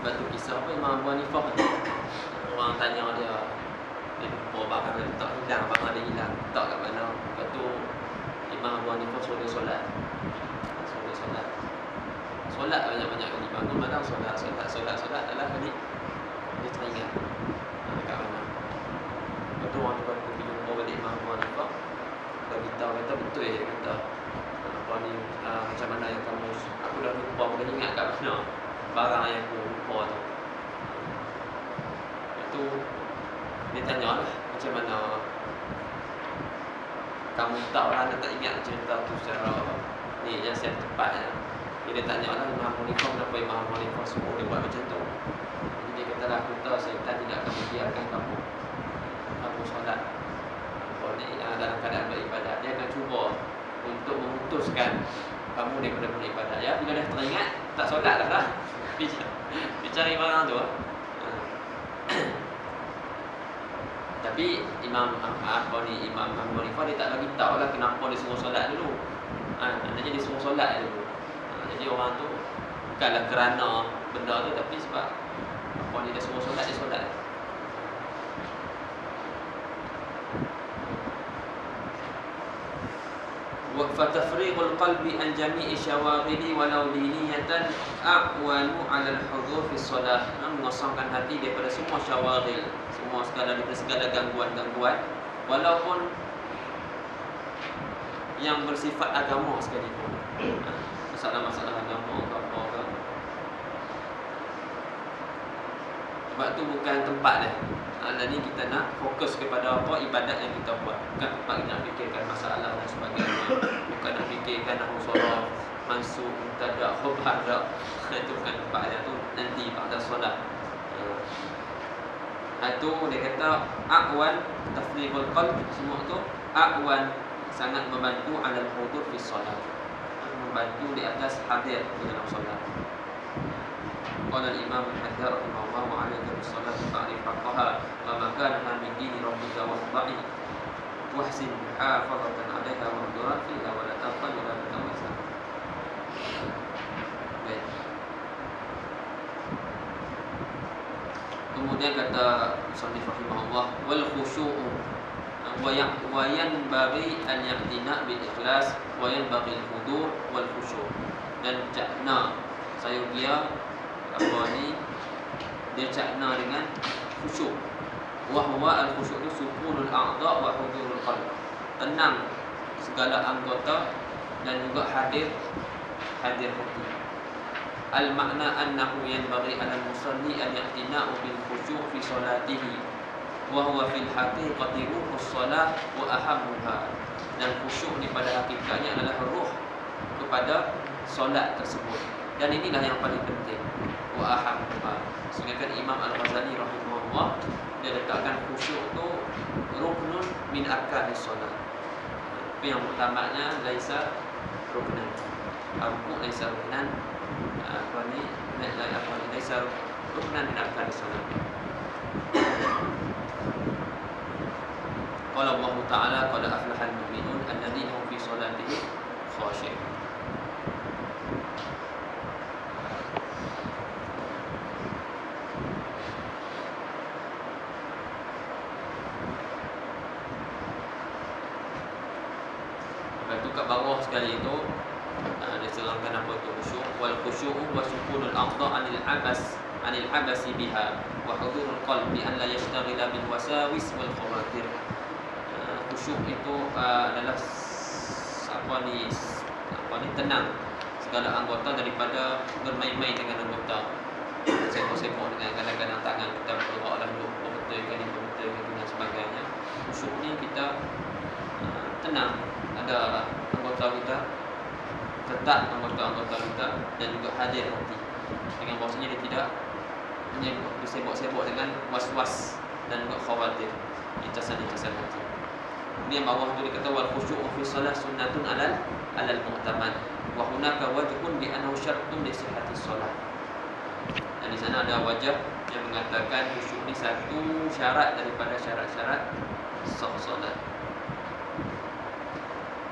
Sebab tu kisah apa Imam Abu Hanifah, orang tanya dia jumpa barang dia tak hilang, barang dia hilang, tak kat mana. Lepas tu Imam Abu Hanifah suruh dia solat. Solat banyak-banyak kali, bangun malam solat adalah kali dia teringat kat mana. Lepas tu orang tu pergi jumpa balik Imam Abu Hanifah, dia beritahu, kata betul ya, dia kata apa ni, macam mana yang kamu, aku dah lupa, aku dah ingat kat mana barang yang aku lupa tu. Lepas tu dia tanya lah, macam mana kamu tahu lah, anda tak ingat cerita tu secara ni yang saya tepatnya. Dia tanya lah Imam Abu Hanifah, kenapa Imam Abu Hanifah suruh dia buat macam tu. Jadi dia kata lah, aku tahu syaitan tidak akan membiarkan kamu solat ni dalam keadaan beribadat. Dia akan cuba untuk memutuskan kamu daripada beribadat. Ya, bila dah teringat, tak solat lah. Dia cari barang tu. Tapi Imam Abu Hanifah dia tak bagi tahu lah kenapa dia suruh solat dulu. Maknanya dia suruh solat dulu. Jadi orang tu Bukanlah kerana benda tu, tapi sebab apa ni, dia semua solat, dia solat. فَتَفْرِيغُ الْقَلْبِ عَنْ جَمِيعِ شَوَاغِلِ وَلَوْ دِينِيَةً أَعْوَنُ عَلَى الْحُضُورِ فِي الصَّلَاةِ. Mengosongkan hati daripada semua syawaghil, semua segala gangguan-gangguan, walaupun yang bersifat agama sekalipun. Masalah-masalah agama apa ke. Sebab tu bukan tempat dia. Dan ni kita nak fokus kepada apa ibadat yang kita buat. Bukan tempat kita nak fikirkan masalah dan sebagainya. Bukan nak fikirkan nak usaha mansuk, mubtada, khabar dak. Itu bukan tempat dia tu, nanti pada solat. Itu dia kata a'wan tafriqul qalb, semua tu a'wan, sangat membantu alal hudur fi solat. Membantu di atas hadir di dalam solat. Qala al-Imam Al-Haddad rahimahullah wa 'alaika bis-salati fa'rif haqqaha wa ma kana min dini rabbika wahdha'i wahsin hafazatan 'alaiha wa durat fiha wa la taqal wa la tatawassa. Baik. Kemudian kata musannif rahimahullah wal khusyu'u wa yanbaghi an yaqtina bil ikhlas wa yanbaghi al-hudur wal khusyu'. Dan cakna sayogia apa ni, dia cakna dengan khusyuk. Wa huwa al-khusyuk tu sukunul a'dha wa hudurul qalb. Tenang segala anggota dan juga hadir hati. Al-makna annahu yanbaghi 'ala al-musalli an ya'tina'u bil khusyuk fi salatihi wa huwa fil haqiqati ruhus salah wa ahammuha. Dan khusyuk ni pada hakikatnya adalah ruh kepada solat tersebut, dan inilah yang paling penting. Wa ahammuha. Sehingga kan Imam Al-Ghazali rahimahullah dia letakkan khusyuk tu ruknun min arkanis solat. Tapi yang utamanya laisa ruknan. Rukun laisa ruknan. Apa ni? Laisa ruknan min arkanis solat. Qala Allah Ta'ala qad aflahal mu'minun alladziina hum fi salatihim khashi'un. Kat bawah sekali itu dia serangkan apa tu khusyuk. Wal khusyu'u wa sukunul a'dha' anil habasi biha wa hudurul qalbi an la yashtaghila bil wasawis wal khawatir. Khusyuk itu adalah apa ni tenang segala anggota daripada bermain-main dengan anggota, sibuk-sibuk dengan kadang-kadang tangan kita bergeraklah betul dan sebagainya. Khusyuk ni kita tenang, ada anggota kita, tetap anggota kita, dan juga hadir hati. Dengan bahasanya dia tidak bersibuk-sibuk dengan was-was dan juga khawatir, incasan-incasan hati. Ini yang bawah tu dikata wal khusyu'u fi shalah sunnatun alal mu'tamad wa hunaka wajhun bi annahu syartun li sihhatis shalah. Dan di sana ada wajah yang mengatakan khusyuk ni satu syarat daripada syarat-syarat sah solat.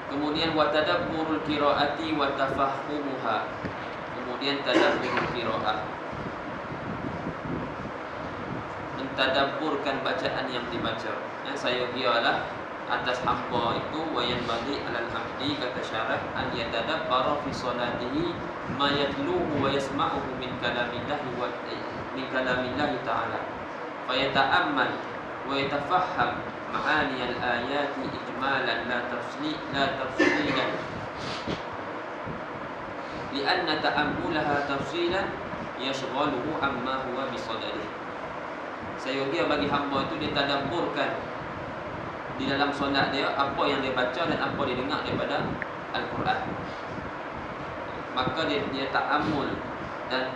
Kemudian wa tadabburul qiraati wa tafahhumuha. Kemudian tadabburul qiraah, mentadabburkan bacaan yang dibaca. Saya ialah atas hamba itu wa yanbaghi 'alal 'abdi, kata syarat, an yatadabbara fi salatihi ma yatluhu wa yasma'uhu min kalamillahi ta'ala fa yata'ammal wa yatafahham ma'ani al-ayati ijmalan la tafsilan li'anna ta'ammulaha tafsilan yashghaluhu amma huwa bisadarihi. Sayogia bagi hamba itu dia tadabburkan di dalam solat dia apa yang dia baca dan apa dia dengar daripada Al-Quran. Maka dia ta'ammul dan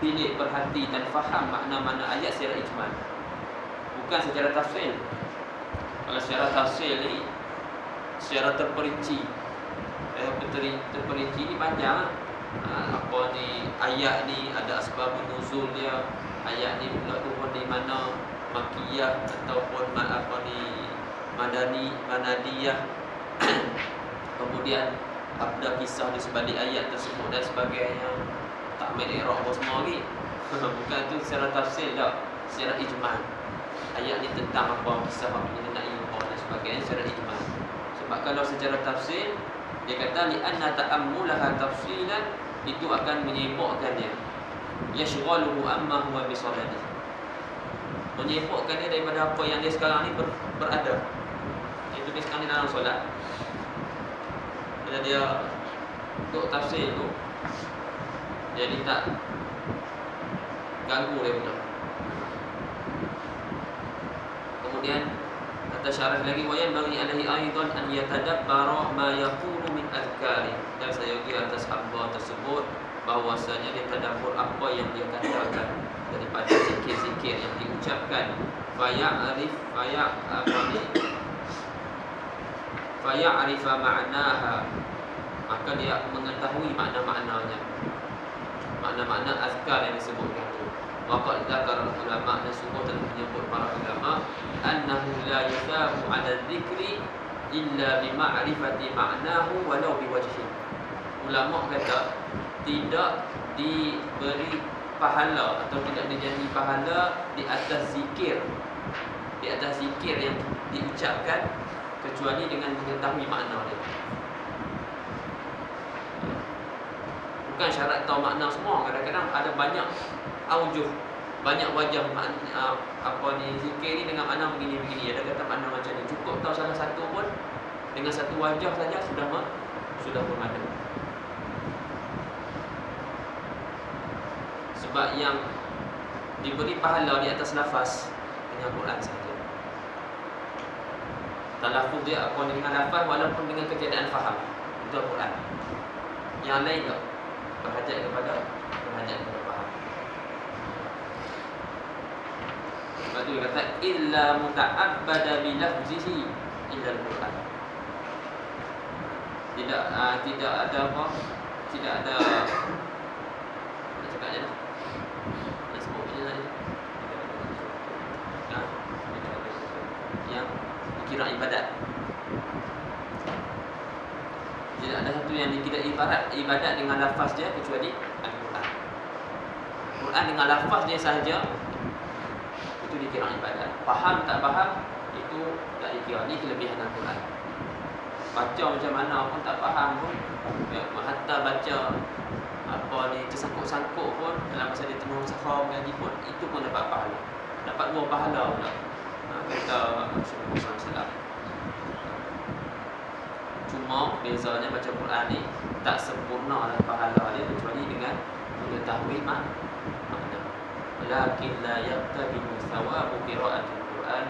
pilih, perhati dan faham makna-makna ayat secara ijmal, bukan secara tafsir. Kalau secara tafsir ni secara terperinci, terperinci ni panjang. Apa ni ayat ni ada asbabun nuzul dia, ayat ni pula turun di mana, makiyah ataupun madani, manadiyah. Kemudian ada kisah di sebalik ayat tersebut dan sebagainya. Tak main i'rab apa semua lagi. Bukan tu secara tafsir dah, secara ijmal. Ayat ni tentang apa, kisah mengenai apa dan sebagainya secara ijmal. Sebab kalau secara tafsir dia kata li anna ta'ammulaha tafsilan, itu akan menyibukkan dia. Yashghaluhu amma huwa bisadadi. Menyibukkan dia daripada apa yang dia sekarang ni berada. Itu dia sekarang ni dalam solat. Bila dia untuk tafsir tu, jadi tak ganggu dia pula. Kemudian kata syarah lagi, wayan bagi alaihi aidan an yatadabbara ma yaqulu min azkari. Dan saya kira atas hamba tersebut bahwasanya dia tadabbur apa yang dia katakan daripada zikir-zikir yang diucapkan. Faya'rifa ma'naha, maka dia mengetahui makna-maknanya, makna-makna azkar yang disebutkan itu. Waqad dzakara ulama, dan sungguh telah menyebut para ulama, annahu la yuthabu 'ala dzikri illa bi ma'rifati ma'nahu walau bi wajhi. Ulama kata tidak diberi pahala atau tidak dijanji pahala di atas zikir yang diucapkan kecuali dengan mengetahui makna dia. Bukan syarat tahu makna semua. Kadang-kadang ada banyak aujuh, banyak wajah apa ni zikir ni dengan makna begini-begini. Ada kata makna macam ni. Cukup tahu salah satu pun dengan satu wajah saja sudah bermakna. Sebab yang diberi pahala di atas lafaz dengan Quran saja. Talaffuz dia apa dengan lafaz walaupun dengan ketiadaan faham. Itu Al-Quran. Yang lain tak berhajat kepada faham. Sebab tu dia kata illa muta'abbada bi lafzihi illa Al-Quran. Tidak ada apa? Tidak ada nak cakap je lah. Nak sebut je lah. Yang dikira ibadat. Tidak ada satu yang dikira ibadat dengan lafaz dia kecuali Al-Quran. Quran dengan lafaz dia sahaja itu dikira ibadat. Faham tak faham itu tak dikira. Ini kelebihan Al-Quran. Baca macam mana pun tak faham pun, hatta baca apa ni tersangkut-sangkut pun dalam masa dia tengah usaha mengaji pun, itu pun dapat pahala. Dapat 2 pahala pula. Kata Rasulullah SAW. Cuma bezanya baca Quran ni tak sempurna lah pahala dia kecuali dengan mengetahui makna. Walakin la yaqtabilu thawabu qira'atil Quran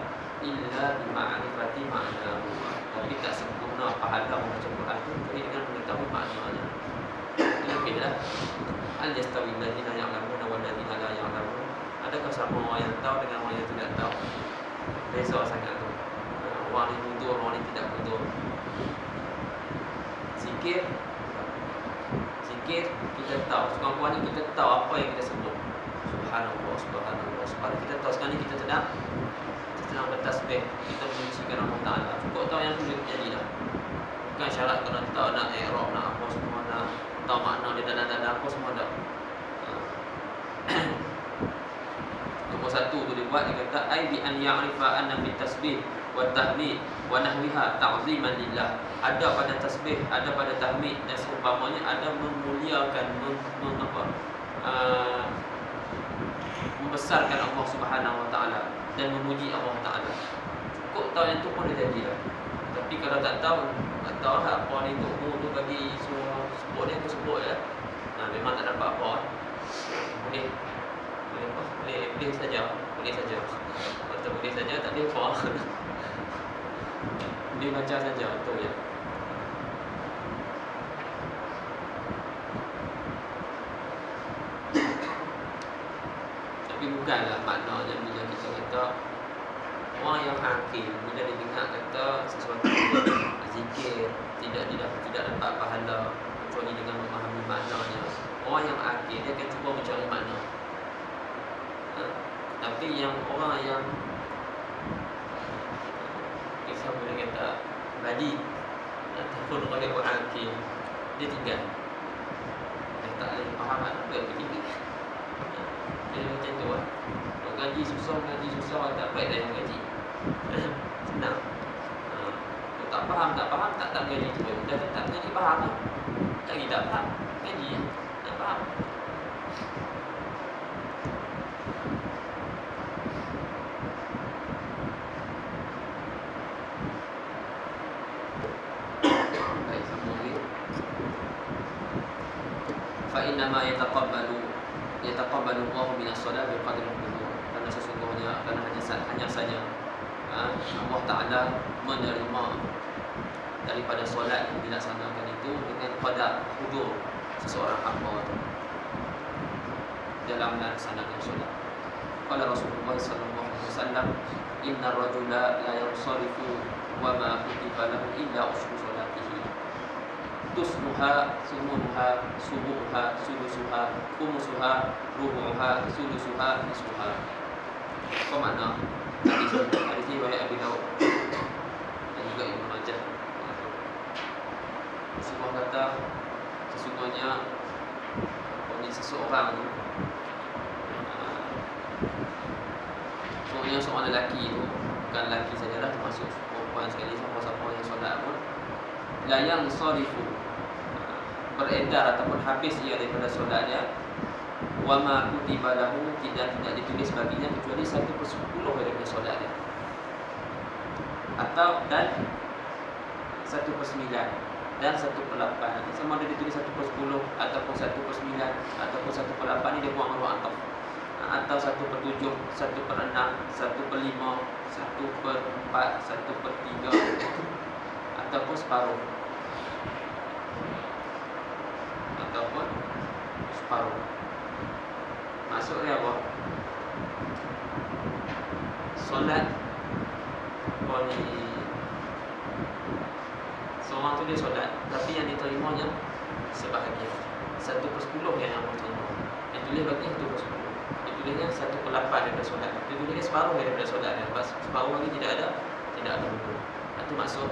illa bi ma'rifati ma'nahu. Tapi tak sempurna pahala membaca Quran tu kecuali dengan mengetahui maknanya. Lebihlah. Al yastawi alladziina ya'lamuna wal ladziina la ya'lamun. Adakah sama orang yang tahu dengan orang yang tidak tahu? Beza sangat tu. Orang ni mundur, orang ni tidak mundur. Zikir kita tahu. Sekurang-kurangnya kita tahu apa yang kita sebut. Subhanallah, subhanallah, subhanallah. Kita tahu sekarang ni kita sedang bertasbih, kita menyucikan Allah Ta'ala. Cukup tahu yang boleh jadi dah. Bukan syarat kena tahu nak i'rab, nak apa semua, nak tahu makna dia dalam apa semua dah. Nombor 1 tu dia buat, dia kata ai bi an ya'rifa anna fi tasbih wa tahmid wa nahwiha ta'ziman lillah. Ada pada tasbih, ada pada tahmid dan seumpamanya, ada memuliakan, membesarkan Allah Subhanahu wa taala dan memuji Allah Taala. Cukup tahu yang tu pun dah jadi dah. Tapi kalau tak tahu apa ni tu bagi semua sebut dia tu sebut je. Memang tak dapat apa. Boleh saja. Betul boleh saja, tak boleh apa. Boleh baca saja, betul ya. Tapi bukanlah maknanya bila kita kata orang yang akil bila dia dengar kata sesuatu zikir tidak dapat pahala kecuali dengan memahami maknanya. Orang yang akil dia akan cuba mencari makna. Tapi yang orang yang kita boleh kata badi ataupun orang yang akil, dia tinggal. Dia tak boleh faham apa dia tinggal. Dia macam tu lah. Kalau ngaji susah tak baik dah yang ngaji. Senang. Kalau tak faham, tak ngaji tu. Dah tak ngaji faham lah. Lagi tak faham, ngaji tak faham. Baik, sambung lagi. Fa inna ma yataqabbalu Allah minas salat biqadri al-hudud. Karena sesungguhnya hanya saja Allah Ta'ala menerima daripada solat yang dilaksanakan itu dengan qadar hudur seseorang hamba dalam melaksanakan solat. Qala Rasulullah sallallahu alaihi wasallam, inna ar-rajula la yansarifu wa ma kutiba lahu illa usru salatihi. Tusmuha, sumuha, subuha, sudusuha, khumusuha, rubuha, sudusuha, nisuha. Apa makna hadis ini? Riwayat Abi Daud dan juga Ibnu Majah. Rasulullah kata, sesungguhnya seseorang tu, sesungguhnya seorang lelaki itu, bukan lelaki sajalah, termasuk perempuan sekali, siapa-siapa yang solat pun, la yang sarifu, beredar ataupun habis ia daripada solatnya, wa ma kutiba lahu, tidak ditulis baginya kecuali 1/10 daripada solatnya, atau dan 1/9 dan 1/8. Sama ada ditulis 1/10 ataupun 1/9 ataupun 1/8, ni dia buang huruf ataf. Atau 1/7, 1/6, 1/5, 1/4, 1/3 ataupun separuh. Maksudnya apa? Solat seorang tu dia solat, tapi yang diterimanya sebahagian 1/10 yang Allah terima. Dia tulis bagi 1/10. Dia tulisnya 1/8 daripada solat. Dia tulisnya separuh daripada solat. Lepas separuh lagi tidak ada hukum. Itu maksud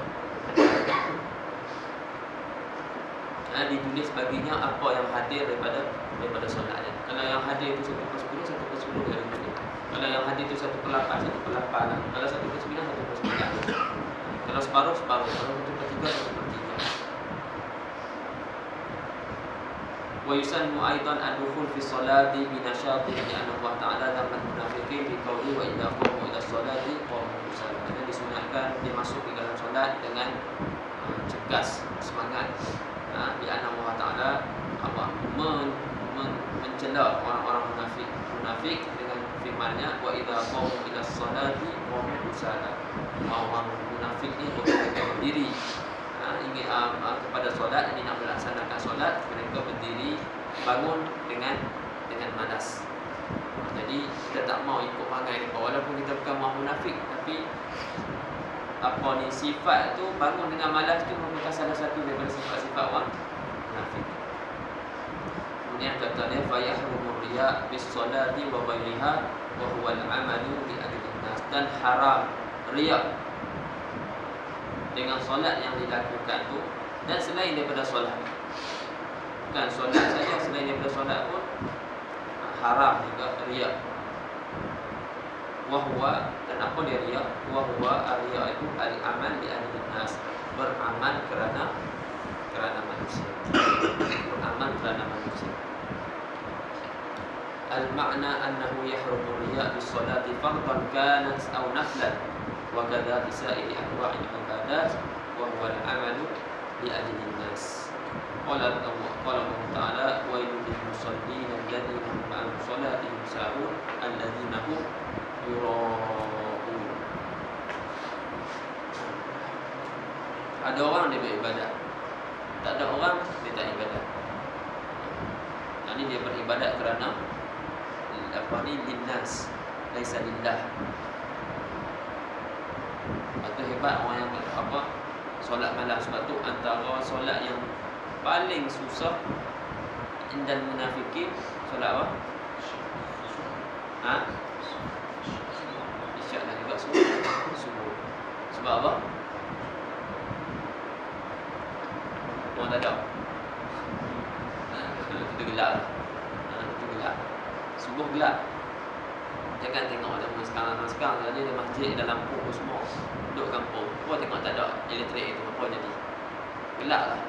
ditulis baginya apa yang hadir daripada solatnya. Kalau yang hadir itu 1/10 yang ditulis. Kalau yang hadir itu 1/8 lah. Kalau 1/9 1/9. Kalau separuh. Kalau 1/3 1/3. Wa yusannu aidan ad-dukhul fi sholati bi nashatin li anna Allah Ta'ala dzamman munafiqin bi qawli wa idza qamu ila sholati qamu kusala. Disunatkan dia masuk di dalam solat dengan cegas, semangat. Di anna Allah Ta'ala mencela orang-orang munafik dengan firman-Nya, wa idza qamu ila sholati qamu kusala. Orang munafik ni mereka berdiri ingin kepada solat, ini nak melaksanakan solat, mereka berdiri bangun dengan malas. Jadi kita tak mau ikut perangai mereka, walaupun kita bukan orang munafik, tapi sifat tu bangun dengan malas tu merupakan salah satu daripada sifat-sifat orang munafik. Kemudian kata dia, fa yahrumu riya bis salati wa ghairiha wa huwa al-amalu bi ajrin nas. Dan haram riya dengan solat yang dilakukan tu dan selain daripada solat. Bukan solat saja, selain daripada solat pun haram juga riya. Wahwa, dan apa dia riya? Wahwa riya itu al-amal li ajrin nas, beramal kerana manusia. Beramal kerana manusia. Al-ma'na annahu yahrumu riya bis salati fardan kanat aw naflan wa kadza bi sa'iri anwa'il ibadat wa huwa al-amalu li ajli nas. Qala Allah Ta'ala, wa lil musallin alladhina hum an salatihim sahun alladhina hum yura'un. Ada orang dia beribadat, tak ada orang dia tak ibadat. Ini dia beribadat kerana linnas, laisa lillah. Itu hebat orang yang solat malam. Sebab tu antara solat yang paling susah indal munafikin, solat apa? Isyak dan juga subuh. Sebab apa? Orang tak tahu. Itu gelap lah. Itu gelap. Subuh gelap. Jangan tengok zaman sekarang jadi ada masjid, ada lampu semua. Duduk kampung. Kau tengok tak ada elektrik itu, apa jadi? Gelap lah.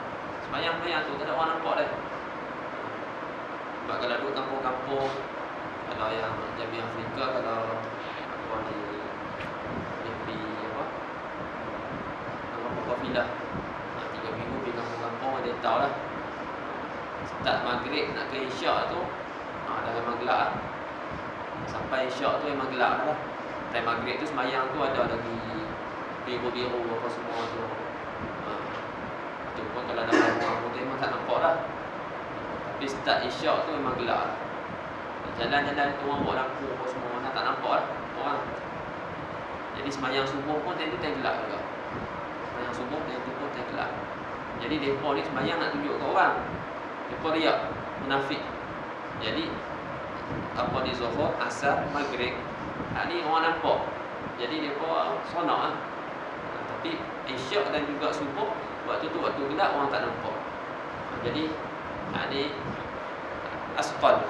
Sembayang tu tak ada orang nampak dah. Sebab kalau duduk kampung-kampung, kalau yang Jamiah Afrika, kalau apa ni apa kafilah 3 minggu pergi kampung-kampung, dia tahu lah. Start maghrib nak ke isyak tu dah memang gelap lah. Sampai isyak tu memang gelap lah. Time maghrib tu sembahyang tu ada lagi biru-biru apa semua tu. Tu pun kalau dalam rumah pun memang tak nampak lah. Tapi start isyak tu memang gelap lah. Jalan-jalan tu orang buat lampu apa semua tak nampak lah orang. Jadi sembahyang subuh pun time tu time gelap juga. Sembahyang subuh time tu pun time gelap. Jadi mereka ni sembahyang nak tunjuk ke orang. Mereka riak, munafik. Jadi apa ni zuhur, asar, maghrib ni orang nampak. Jadi mereka sonok lah. Tapi isyak dan juga subuh, waktu tu waktu gelap orang tak nampak. Jadi ni asqal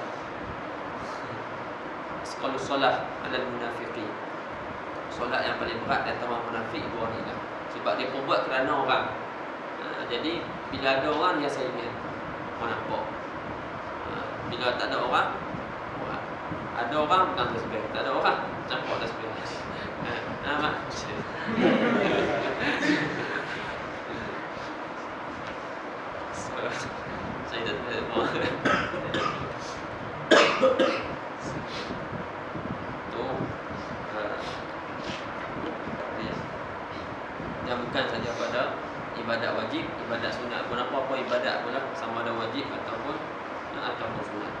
solat ala munafiqin. Solat yang paling berat di antara munafik dua ni lah. Sebab dia buat kerana orang. Jadi bila ada orang dia saingan, orang nampak. Bila tak ada orang, ada orang bukan tasbih, tak ada orang campak tasbih. Mak. Saya tak tahu. Yang bukan saja pada ibadat wajib, ibadat sunat pun apa-apa ibadat pula sama ada wajib ataupun sunat.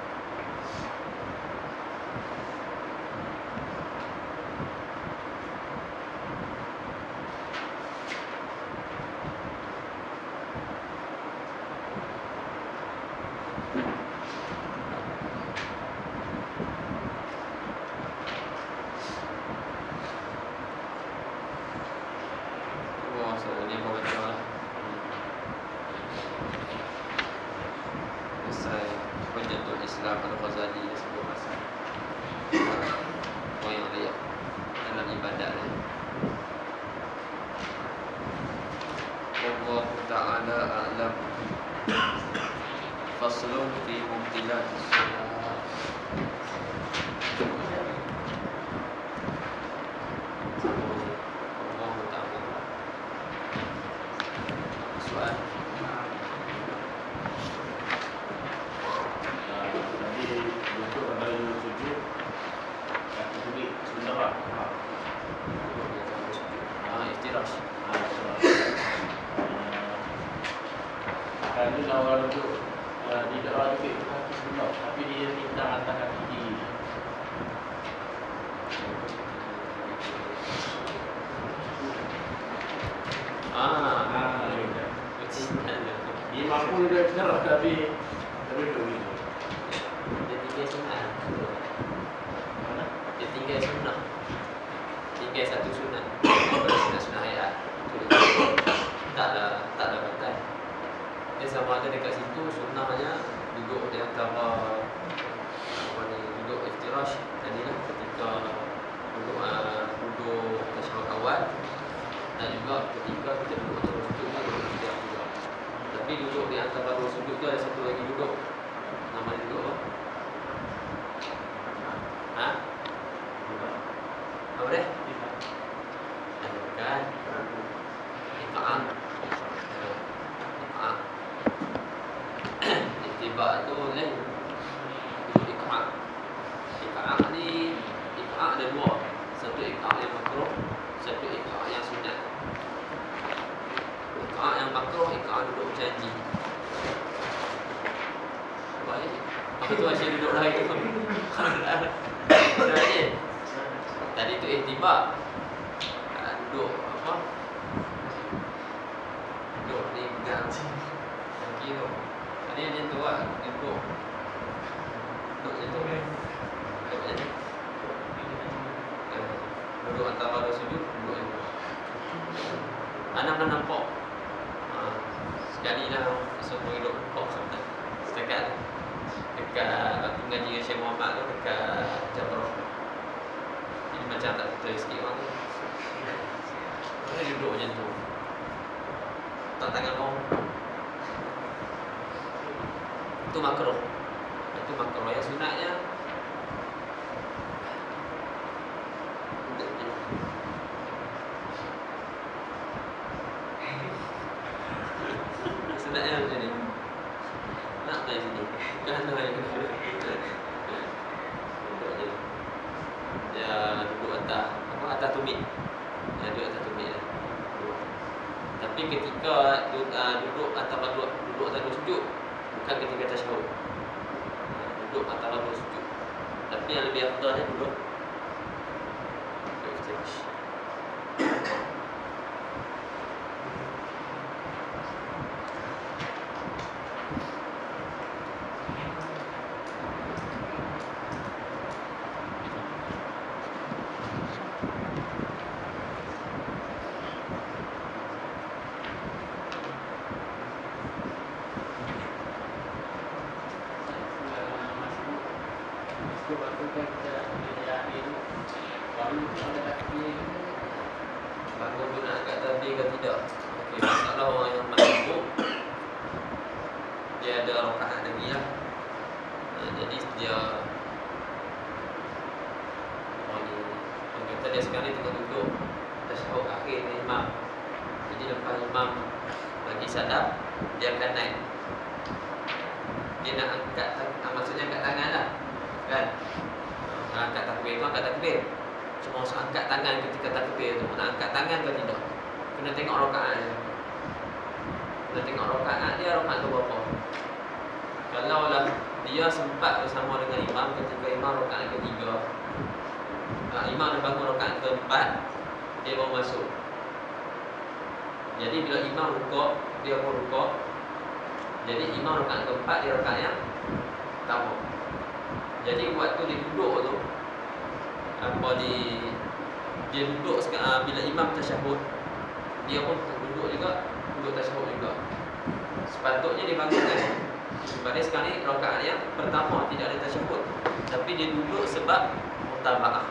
Faslun fi mubtilatis salat. Allah Ta'ala. Soal. Tadi untuk ada sujud kata tadi sunnah lah. Iftirash. Kalau orang duduk tidak orang duduk itu kaki sebelah, tapi dia minta atas kaki kiri. Dia mampu dia cerah tapi duduk gitu. Dia tinggal sunnah. Mana? Dia tinggal sunnah. Tinggal satu sunnah. Sunnah ayat. Tak ada batal. Dia sama ada dekat situ sunnahnya duduk di antara duduk iftirash tadilah ketika duduk tasyahud awal dan juga ketika kita duduk terus sujud juga. Tapi duduk di antara dua sujud tu ada satu lagi duduk. Nama dia duduk apa? Apa dia? Bukan. Iqa'ah. Ittiba' tu lain. Itu iqa'ah. Iqa'ah ni ada dua. Satu iqa'ah yang makruh, satu iqa'ah yang sunat. Iqa'ah yang makruh, iqa'ah duduk janji. Baik. Apa tu asyik duduk lagi tu? Tadi tu ittiba'. Duduk apa? Duduk ni pegang kaki tu. Tadi dia tu lah, duduk macam tu. Duduk macam ni. Duduk antara dua sujud, duduk yang tu. Anak nampak. Sekali lah semua hidup nampak setakat. mengaji dengan Syekh Muhammad tu dekat Jabrah. Jadi macam tak betul sikit orang tu. Dia duduk macam tu. Tak tangan orang. Itu makruh. Itu makruh. Yang sunatnya sunatnya macam ni. Nak main sini. Kan main. Duduk je. Dia duduk atas tumit. Dia duduk atas tumit lah. Tapi ketika duduk atas dua sujud, bukan ketika tasyahud. Duduk atas dua sujud. Tapi yang lebih afdalnya duduk iftirash. Bangun tu nak angkat takbir ke tidak? Okey, masalah orang yang masbuk, dia ada rakaat lagi lah. Jadi dia orang kata dia sekarang ni tengah duduk tasyahud akhir dengan imam. Jadi lepas imam bagi sadap, dia akan naik. Dia nak angkat, maksudnya angkat tangan lah, kan? Angkat takbir tu angkat takbir. Cuma usah angkat tangan ketika takbir tu. Nak angkat tangan ke tidak? Kena tengok rakaat dia. Kena tengok rakaat dia, rakaat tu berapa. Kalau lah dia sempat bersama dengan imam ketika imam rakaat ketiga, imam dah bangun rakaat keempat, dia baru masuk. Jadi bila imam rukuk, dia pun rukuk. Jadi imam rakaat keempat, dia rakaat yang pertama. Jadi waktu dia duduk tu, dia duduk bila imam tasyahud, dia pun duduk juga, duduk tasyahud juga. Sepatutnya dia bangun kan. Sebab dia sekarang ni rakaat yang pertama tidak ada tasyahud, tapi dia duduk sebab mutaba'ah.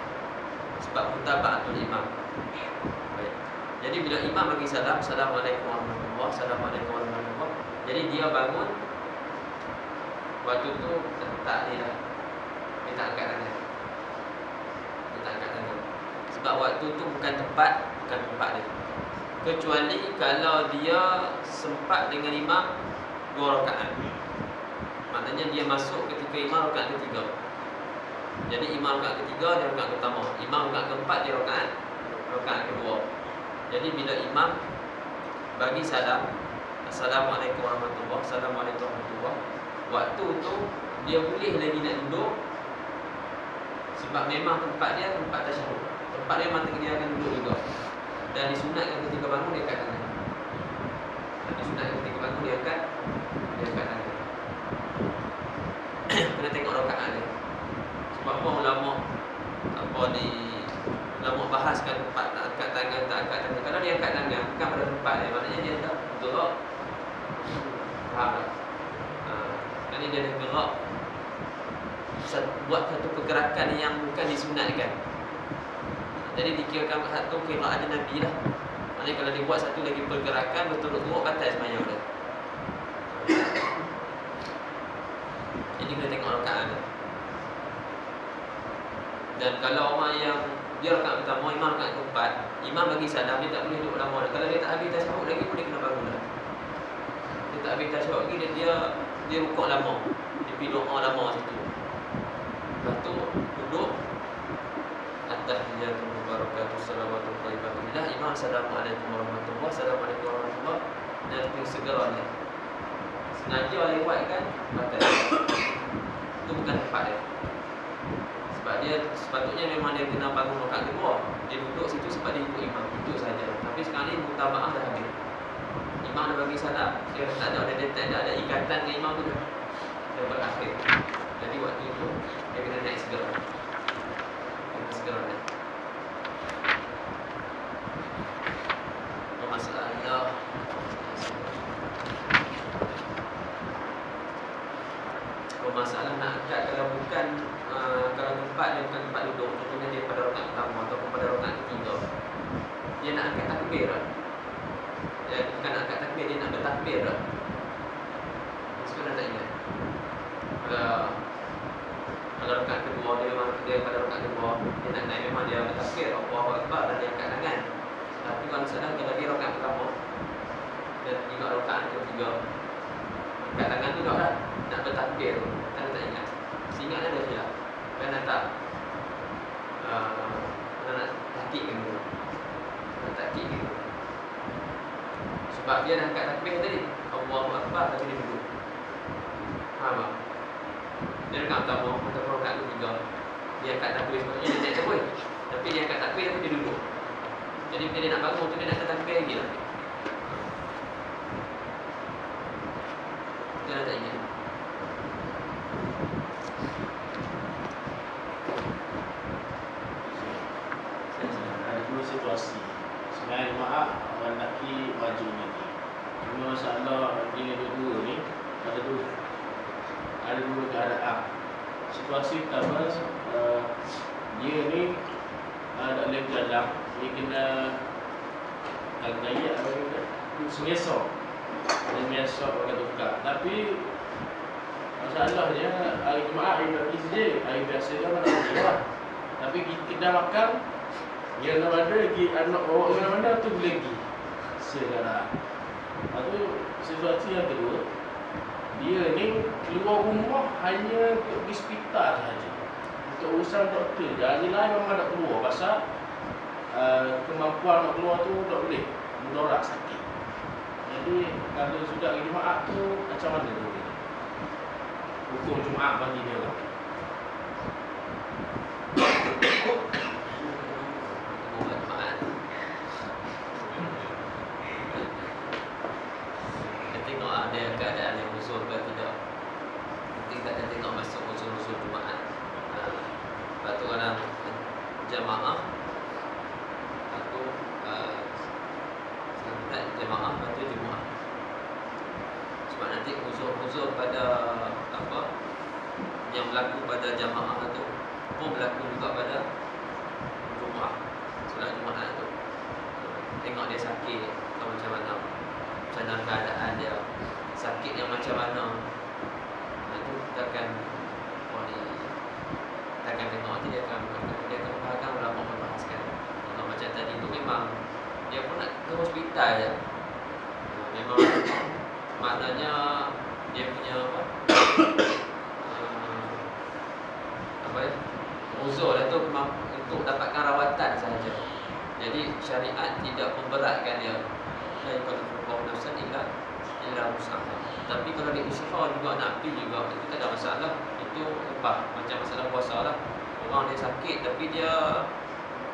Sebab mutaba'atul imam. Baik. Jadi bila imam bagi salam, Assalamualaikum warahmatullahi wabarakatuh, Assalamualaikum warahmatullahi wabarakatuh. Jadi dia bangun, waktu tu tak ni dah. Dia tak angkat tangan. Sebab waktu tu bukan tempat dia. Kecuali kalau dia sempat dengan imam 2 rakaat. Maknanya dia masuk ketika imam rakaat ketiga. Jadi imam rakaat ketiga, dia rakaat pertama. Imam rakaat keempat, dia rakaat kedua. Jadi bila imam bagi salam, Assalamualaikum warahmatullahi wabarakatuh, Assalamualaikum warahmatullahi wabarakatuh, waktu tu dia boleh lagi nak duduk. Sebab memang tempat dia tempat tasyahud. Tempat dia memang dia akan duduk juga. Dan disunatkan ketika bangun dia angkat tangan. Disunatkan ketika bangun dia angkat tangan. Kena tengok rakaat dia. Sebab apa ulama ulama bahaskan tempat nak angkat tangan, tak angkat tangan. Kalau dia angkat tangan bukan pada tempat dia, maknanya dia tak gerak. Faham tak? Kerana dia dah gerak, buat satu pergerakan yang bukan disunatkan. Jadi dikirakan satu qiraat ada Nabi lah. Maknanya kalau dia buat satu lagi pergerakan, betul-betul batal sembahyang dia. Jadi kena tengok rakaat dia. Dan kalau orang yang dia rakaat pertama, imam rakaat keempat, imam bagi salam, dia tak boleh duduk lama. Kalau dia tak habis tasyahud lagi pun dia kena bangun lah. Dia tak habis tasyahud lagi, dia rukuk lama. Dia pergi doa lama situ. Lepas tu duduk, at-tahiyyatu mubarakatuh salawatu thayyibatu billah, imam Assalamualaikum warahmatullahi wabarakatuh, Assalamualaikum warahmatullahi wabarakatuh, dan pergi segera ni. Sengaja lewatkan batal. Itu bukan tempat dia. Sebab dia sepatutnya memang dia kena bangun rakaat kedua. Dia duduk situ sebab dia ikut imam. Itu saja. Tapi sekarang ni mutaba'ah dah habis. Imam dah bagi salam, dia tak ada ikatan dengan imam tu dah. Dia berakhir. Jadi waktu itu dia kena naik segera. Kena segera naik. Masalahnya masalah nak angkat, kalau bukan bertakbir lah. Dia bukan nak angkat takbir, dia nak bertakbir lah. Sebenarnya tak ingat. Kalau rakaat kedua dia memang dia pada rakaat kedua dia nak naik memang dia bertakbir Allahu Akbar dan dia angkat tangan. Tapi kalau misalnya kalau dia rakaat pertama dan juga rakaat ketiga angkat tangan tu dah nak bertakbir tu. Kan tak ingat. Seingat ada silap. Kan tak nak tahqiqkan dulu. Nak tahqiqkan dulu. Sebab dia dah angkat takbir tadi Allahu Akbar tapi dia duduk. Faham tak? Dia rakaat pertama ataupun rakaat ketiga dia angkat takbir sebabnya dia naik takbir. Tapi dia angkat takbir tapi dia duduk. Jadi bila dia nak bangun tu dia nak angkat takbir lagi lah. Dia dah tak ingat. Ada dua situasi. Sebenarnya jemaah orang lelaki wajib ni. Cuma masalah dia dua ni ada dua keadaan. Situasi pertama dia ni tak boleh berjalan, dia kena gaya apa dia semesok. Dia semesok pakai tukar. Tapi masalahnya hari Jumaat hari bagi saja, hari biasa dia mana boleh. Tapi kedai makan dia nak ada lagi anak bawa ke mana-mana tu boleh pergi. Sekarang. Lepas tu situasi yang kedua, dia ni keluar rumah hanya untuk pergi hospital saja. Untuk urusan doktor. Jadi lain memang tak keluar pasal kemampuan nak keluar tu tak boleh. Mudarat sakit. Jadi kalau sudah hari Jumaat tu macam mana tu? Hukum Jumaat bagi dia lah. Tengok ada keadaan yang usul ke tidak. Kita tak tengok masuk usul-usul Jumaat. Lepas tu orang jamaah atau tak jamaah atau Jumaat. Sebab nanti usul-usul pada apa yang berlaku pada jamaah itu pun berlaku juga pada Jumaat. Solat Jumaat tu tengok dia sakit atau macam mana keadaan dia, sakit yang macam mana. Itu kita akan kita akan tengok nanti dia akan bahkan ulama membahaskan. Kalau macam tadi tu memang dia pun nak ke hospital je. Memang maknanya dia punya apa ya, uzur lah tu memang untuk dapatkan rawatan sahaja. Jadi syariat tidak memberatkan dia. Dan kalau berbuat nafsan illa usaha. Tapi kalau dia usaha juga nak pergi juga, itu tak ada masalah. Itu apa? Macam masalah puasa lah. Orang dia sakit tapi dia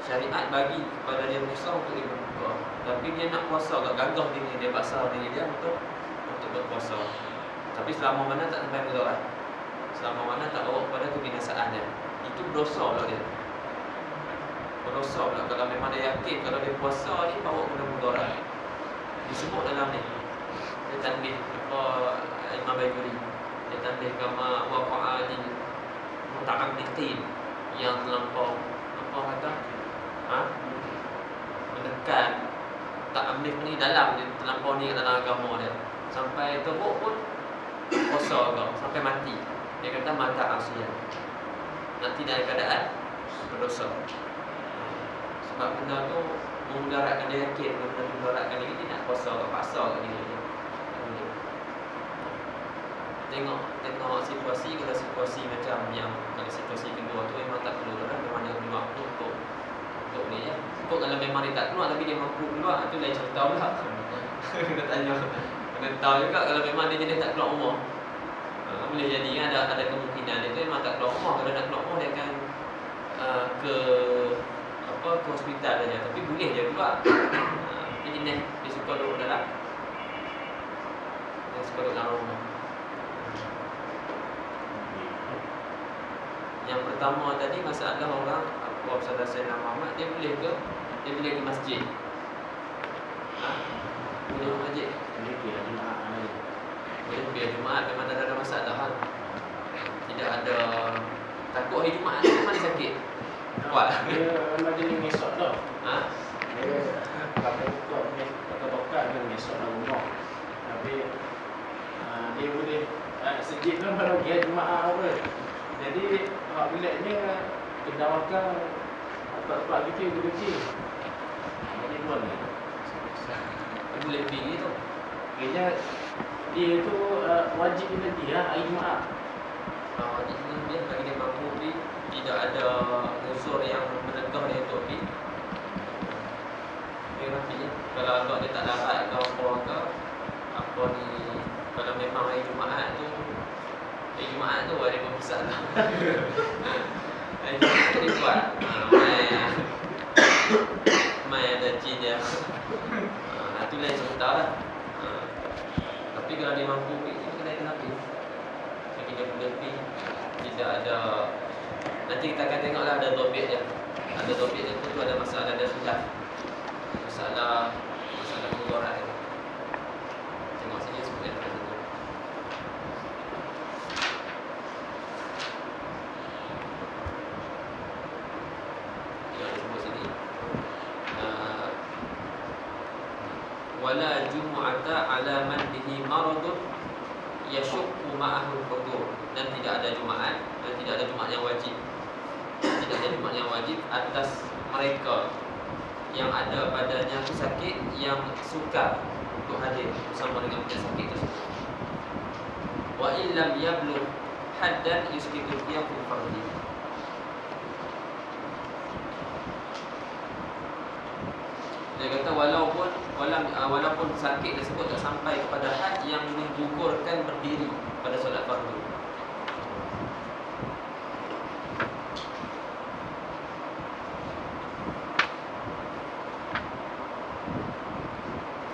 syariat bagi kepada dia usaha untuk dia berbuka. Tapi dia nak puasa agak gagah dia paksa diri dia untuk berpuasa. Tapi selama mana tak sampai mudarat. Selama mana tak bawa kepada kebinasaan dia. Itu berdosa pula dia. Berdosa pula kalau memang dia yakin kalau dia puasa ni bawa kepada mudarat. Disebut dalam ni dia tanbih apa Imam Bajuri dia tanbih kama waqa'a lil muta'ammiqin yang terlampau apa kata menekan ta'ammik ni dalam dia terlampau ni dalam agama dia sampai teruk pun puasa agak sampai mati. Dia kata mata asian nanti dalam keadaan berdosa sebab benda tu memudaratkan dia yakin benda memudaratkan dia nak puasa ke paksa ke dia. Tengok situasi. Kalau situasi macam yang kalau situasi kedua tu memang tak perlu lah, memang dia keluar untuk ni ya. Kok kalau memang dia tak keluar tapi dia mampu keluar tu lain cerita pula. Kena tanya. Kena tahu juga kalau memang dia jenis tak keluar rumah. Boleh jadi kan ada kemungkinan dia tu memang tak keluar rumah. Kalau nak keluar rumah dia akan ke hospital saja, tapi boleh je keluar. Dia jenis dia suka duduk dalam rumah. Yang pertama tadi masalah orang Prof. Sayyidina Muhammad dia boleh ke masjid? Boleh ke masjid? Boleh pergi Jumaat. Boleh pergi Jumaat memang tak ada masalah kan? Tidak ada takut hari Jumaat memang dia sakit. Kuat. Dia majlis esok tau. pakai untuk tokat dan besok nak rumah. Tapi dia boleh sejid kan pada dia Jumaat apa. Jadi hak biliknya kedai makan tempat fikir kecil. Jadi pun Boleh pilih tu. kayaknya dia tu wajib nanti hari Jumaat. Wajib dia bagi dia mampu pi, tidak ada unsur yang menegah dia untuk pi. Dia nanti kalau agak dia tak dapat ke apa ni, kalau memang hari Jumaat tu hari berpisah lah. Hari Jumaat tu dia buat mai ada jin dia. Itu lain cerita lah. Tapi kalau dia mampu pi, dia kena pi. Bagi dia boleh pi, tidak ada. Nanti kita akan tengoklah ada topik dia. Ada topik dia tu ada masalah dia sudah. Masalah mudarat dia. Tengok sini sebutkan kat situ. Dia sebut sini. Wala jumu'ata ala man bihi maradun yashukku ma'ahul hudur. Dan tidak ada Jumaat, dan tidak ada Jumaat yang wajib. Tidak ada Jumaat yang wajib atas mereka yang ada padanya sakit yang sukar untuk hadir bersama dengan sakit tersebut. Wa illam yablugh haddan yusqitu qiyam fil fardhi. Dia kata walaupun sakit tersebut tak sampai kepada had yang menggugurkan berdiri pada solat fardu.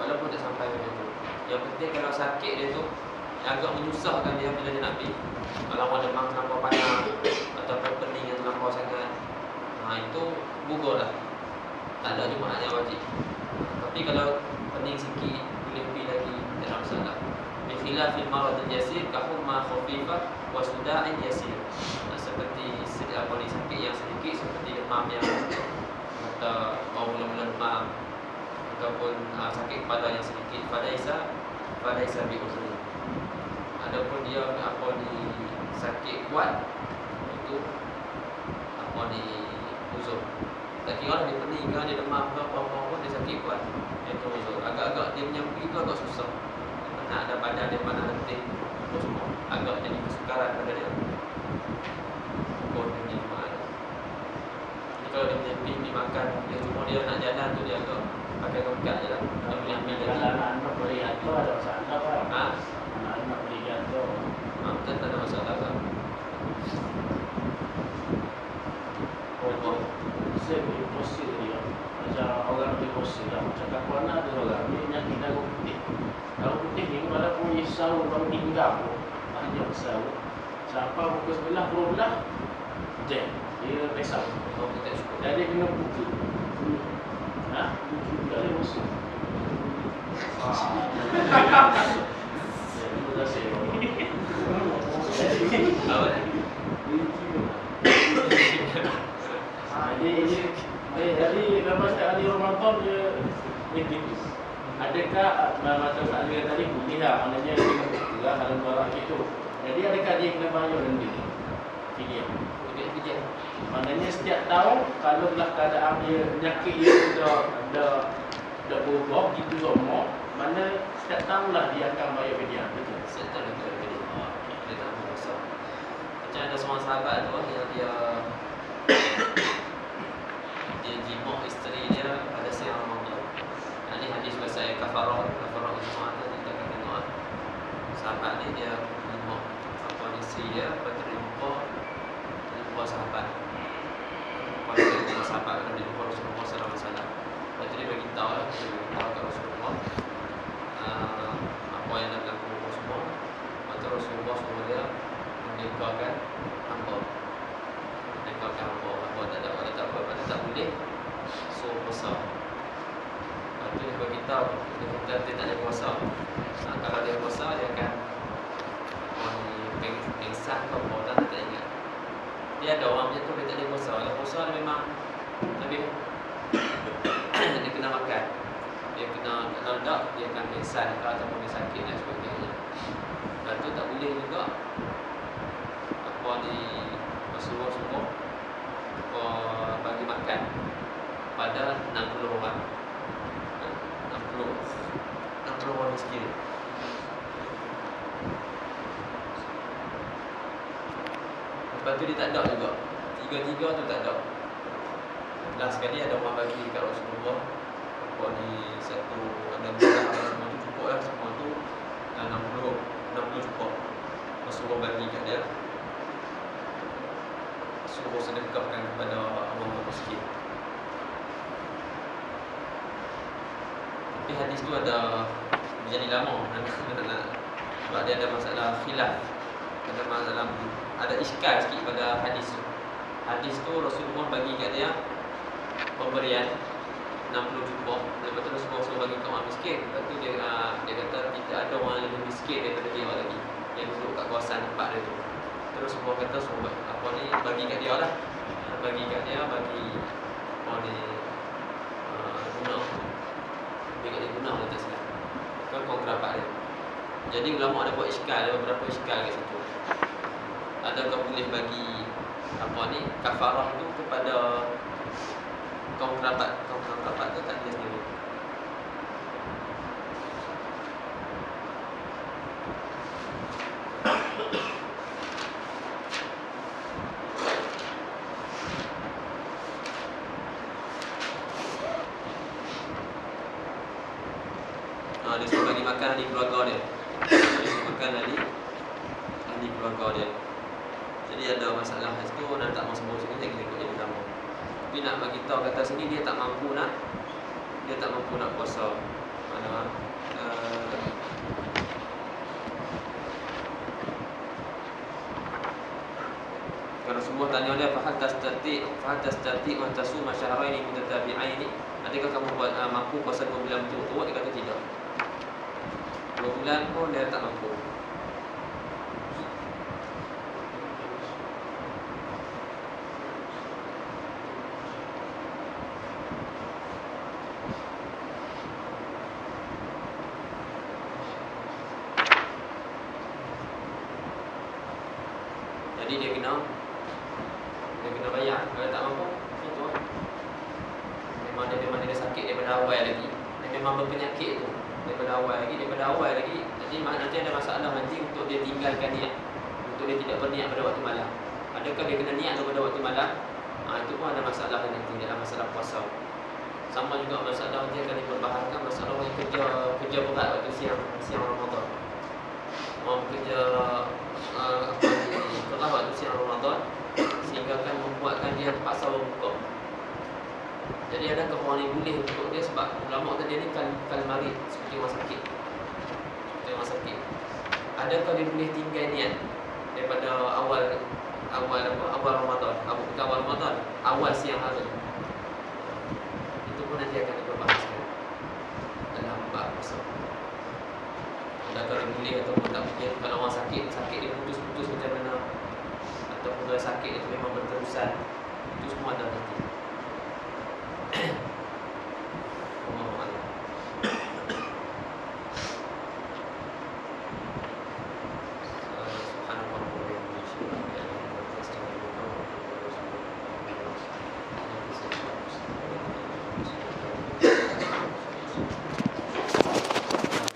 Walaupun tak sampai macam tu. Yang penting kalau sakit dia tu agak menyusahkan dia bila dia nak pergi. Kalau ada demam terlampau panas ataupun pening yang terlampau sangat, itu gugur lah. Tak ada Jumaat yang wajib. Tapi kalau pening sikit boleh pergi lagi, tak ada masalah. Bi khilafil maradil yasir ka humma khafifah wa suda'in yasir. Seperti sakit yang sedikit, seperti demam yang mata mula-mula demam ataupun sakit kepala yang sedikit. Falaisa bi uzri. Adapun dia sakit kuat, itu uzur. Tak kira dia pening ke, dia demam ke, apa-apa pun dia sakit kuat, itu uzur. Agak-agak dia menyampi itu agak susah. Nak ada badan dia panas letih, apa semua, agak jadi kesukaran pada dia. Pun dia Jumaat. Jadi kalau dia menyampi, dia makan, dia cuma dia nak jalan tu dia agak pakai tongkat je lah. Dia boleh ambil lagi. Kalau anak boleh atur ada masalah kan? Anak boleh atur. Tak ada masalah kan? Saya beri posil dia. Macam orang beri posil lah. Macam kapuan ada orang ni penyakit darah putih. Darah putih ni walaupun risau orang tinggal pun dia risau. Sampai pukul 11 12 jam. Dia risau. Dan dia kena pukul. Pukul tak boleh masuk. Terima kasih. Apa? Jadi lepas hari Ramadan dia gitu. Adakah macam saya tadi boleh lah, maknanya dia kena dalam barang itu. Jadi adakah dia kena bayar nanti? Fidyah. Maknanya setiap tahun kalau dalam keadaan dia penyakit dia sudah berubah gitu semua, mana setiap tahun lah dia akan bayar fidyah. Betul. Setiap tahun dia bayar fidyah. Dia tak berdosa. Macam ada seorang sahabat tu yang dia jimuk isteri dia pada siang Ramadan. Ini hadis pasal kafarah itu semua tu kita akan tengok. Sahabat ni dia jimuk isteri dia, lepas tu dia lupa sahabat. Sahabat kalau dia lupa Rasulullah SAW. Lepas tu dia beritahu kat Rasulullah apa yang dah berlaku semua. Lepas tu Rasulullah suruh dia mendekakan hamba. Tak boleh suruh puasa. Lepas tu dia beritahu dia kata dia tak ada puasa. Kalau dia puasa dia akan pengsan ke apa, tak ingat. Dia ada orang macam tu dia tak ada puasa. Kalau puasa dia memang lebih dia kena makan. Dia kena, kalau tak dia akan pingsan ataupun dia sakit dan sebagainya. Dan tu tak boleh juga apa ni Rasulullah semua bagi makan pada 60 orang. 60 orang miskin. Lepas tu dia tak ada juga. Tiga-tiga tu tak ada. Last sekali ada orang bagi kat Rasulullah apa ni satu ada belah semua tu cukup lah, semua tu 60 cukup. Rasulullah bagi kat dia, suruh sedekahkan kepada orang miskin. Tapi hadis tu ada menjadi lama sebab dia ada masalah khilaf, ada masalah, ada iskal sikit pada hadis tu. Hadis tu Rasulullah bagi kat dia pemberian 60 juta. Lepas tu Rasulullah suruh bagi kat orang miskin. Lepas tu dia kata tidak ada orang lebih miskin daripada dia lagi yang duduk kat kawasan tempat dia tu. Terus Rasulullah kata suruh apa ni bagi kat dia lah. Bagi kat dia, bagi apa ni guna. Bagi kat dia guna lah tak silap. Kan kau kerabat dia. Jadi ulama ada buat iskal, ada beberapa iskal kat situ. Adakah boleh bagi apa ni kafarah tu kepada kaum kerabat tu tak dia sendiri. Dia suruh bagi makan ahli keluarga dia. Dia suruh makan ahli keluarga dia. Jadi ada masalah kat situ, nak tak mau sebut sini, saya kena ikut dia pertama. Tapi nak bagi tahu kata sini dia tak mampu nak puasa. Mana kalau semua tanya dia fahal tastati wa tasuma syahrain mutatabi'ain, adakah kamu buat mampu puasa 2 bulan berturut-turut? Dia kata tidak. 2 bulan pun dia tak mampu. Jadi dia kena bayar. Kalau tak mampu, itu lah. Memang dia sakit daripada awal lagi. Dia memang berpenyakit tu daripada awal lagi. Jadi nanti ada masalah nanti untuk dia tinggalkan niat, untuk dia tidak berniat pada waktu malam. Adakah dia kena niat pada waktu malam? Itu pun ada masalah nanti dalam masalah puasa. Sama juga masalah nanti akan diperbahaskan masalah orang yang kerja berat waktu siang Ramadan. Orang kerja berat waktu siang Ramadan sehingga akan membuatkan dia terpaksa berbuka. Jadi adakah orang ni boleh untuk dia, sebab ulama tadi ni kan marid seperti orang sakit. Adakah dia boleh tinggal niat daripada awal Ramadan, awal siang hari. Itu pun nanti akan diperbahaskan dalam bab puasa. Adakah dia boleh ataupun tak boleh. Kalau orang sakit dia putus-putus macam mana, ataupun kalau sakit itu memang berterusan, itu semua ada nanti.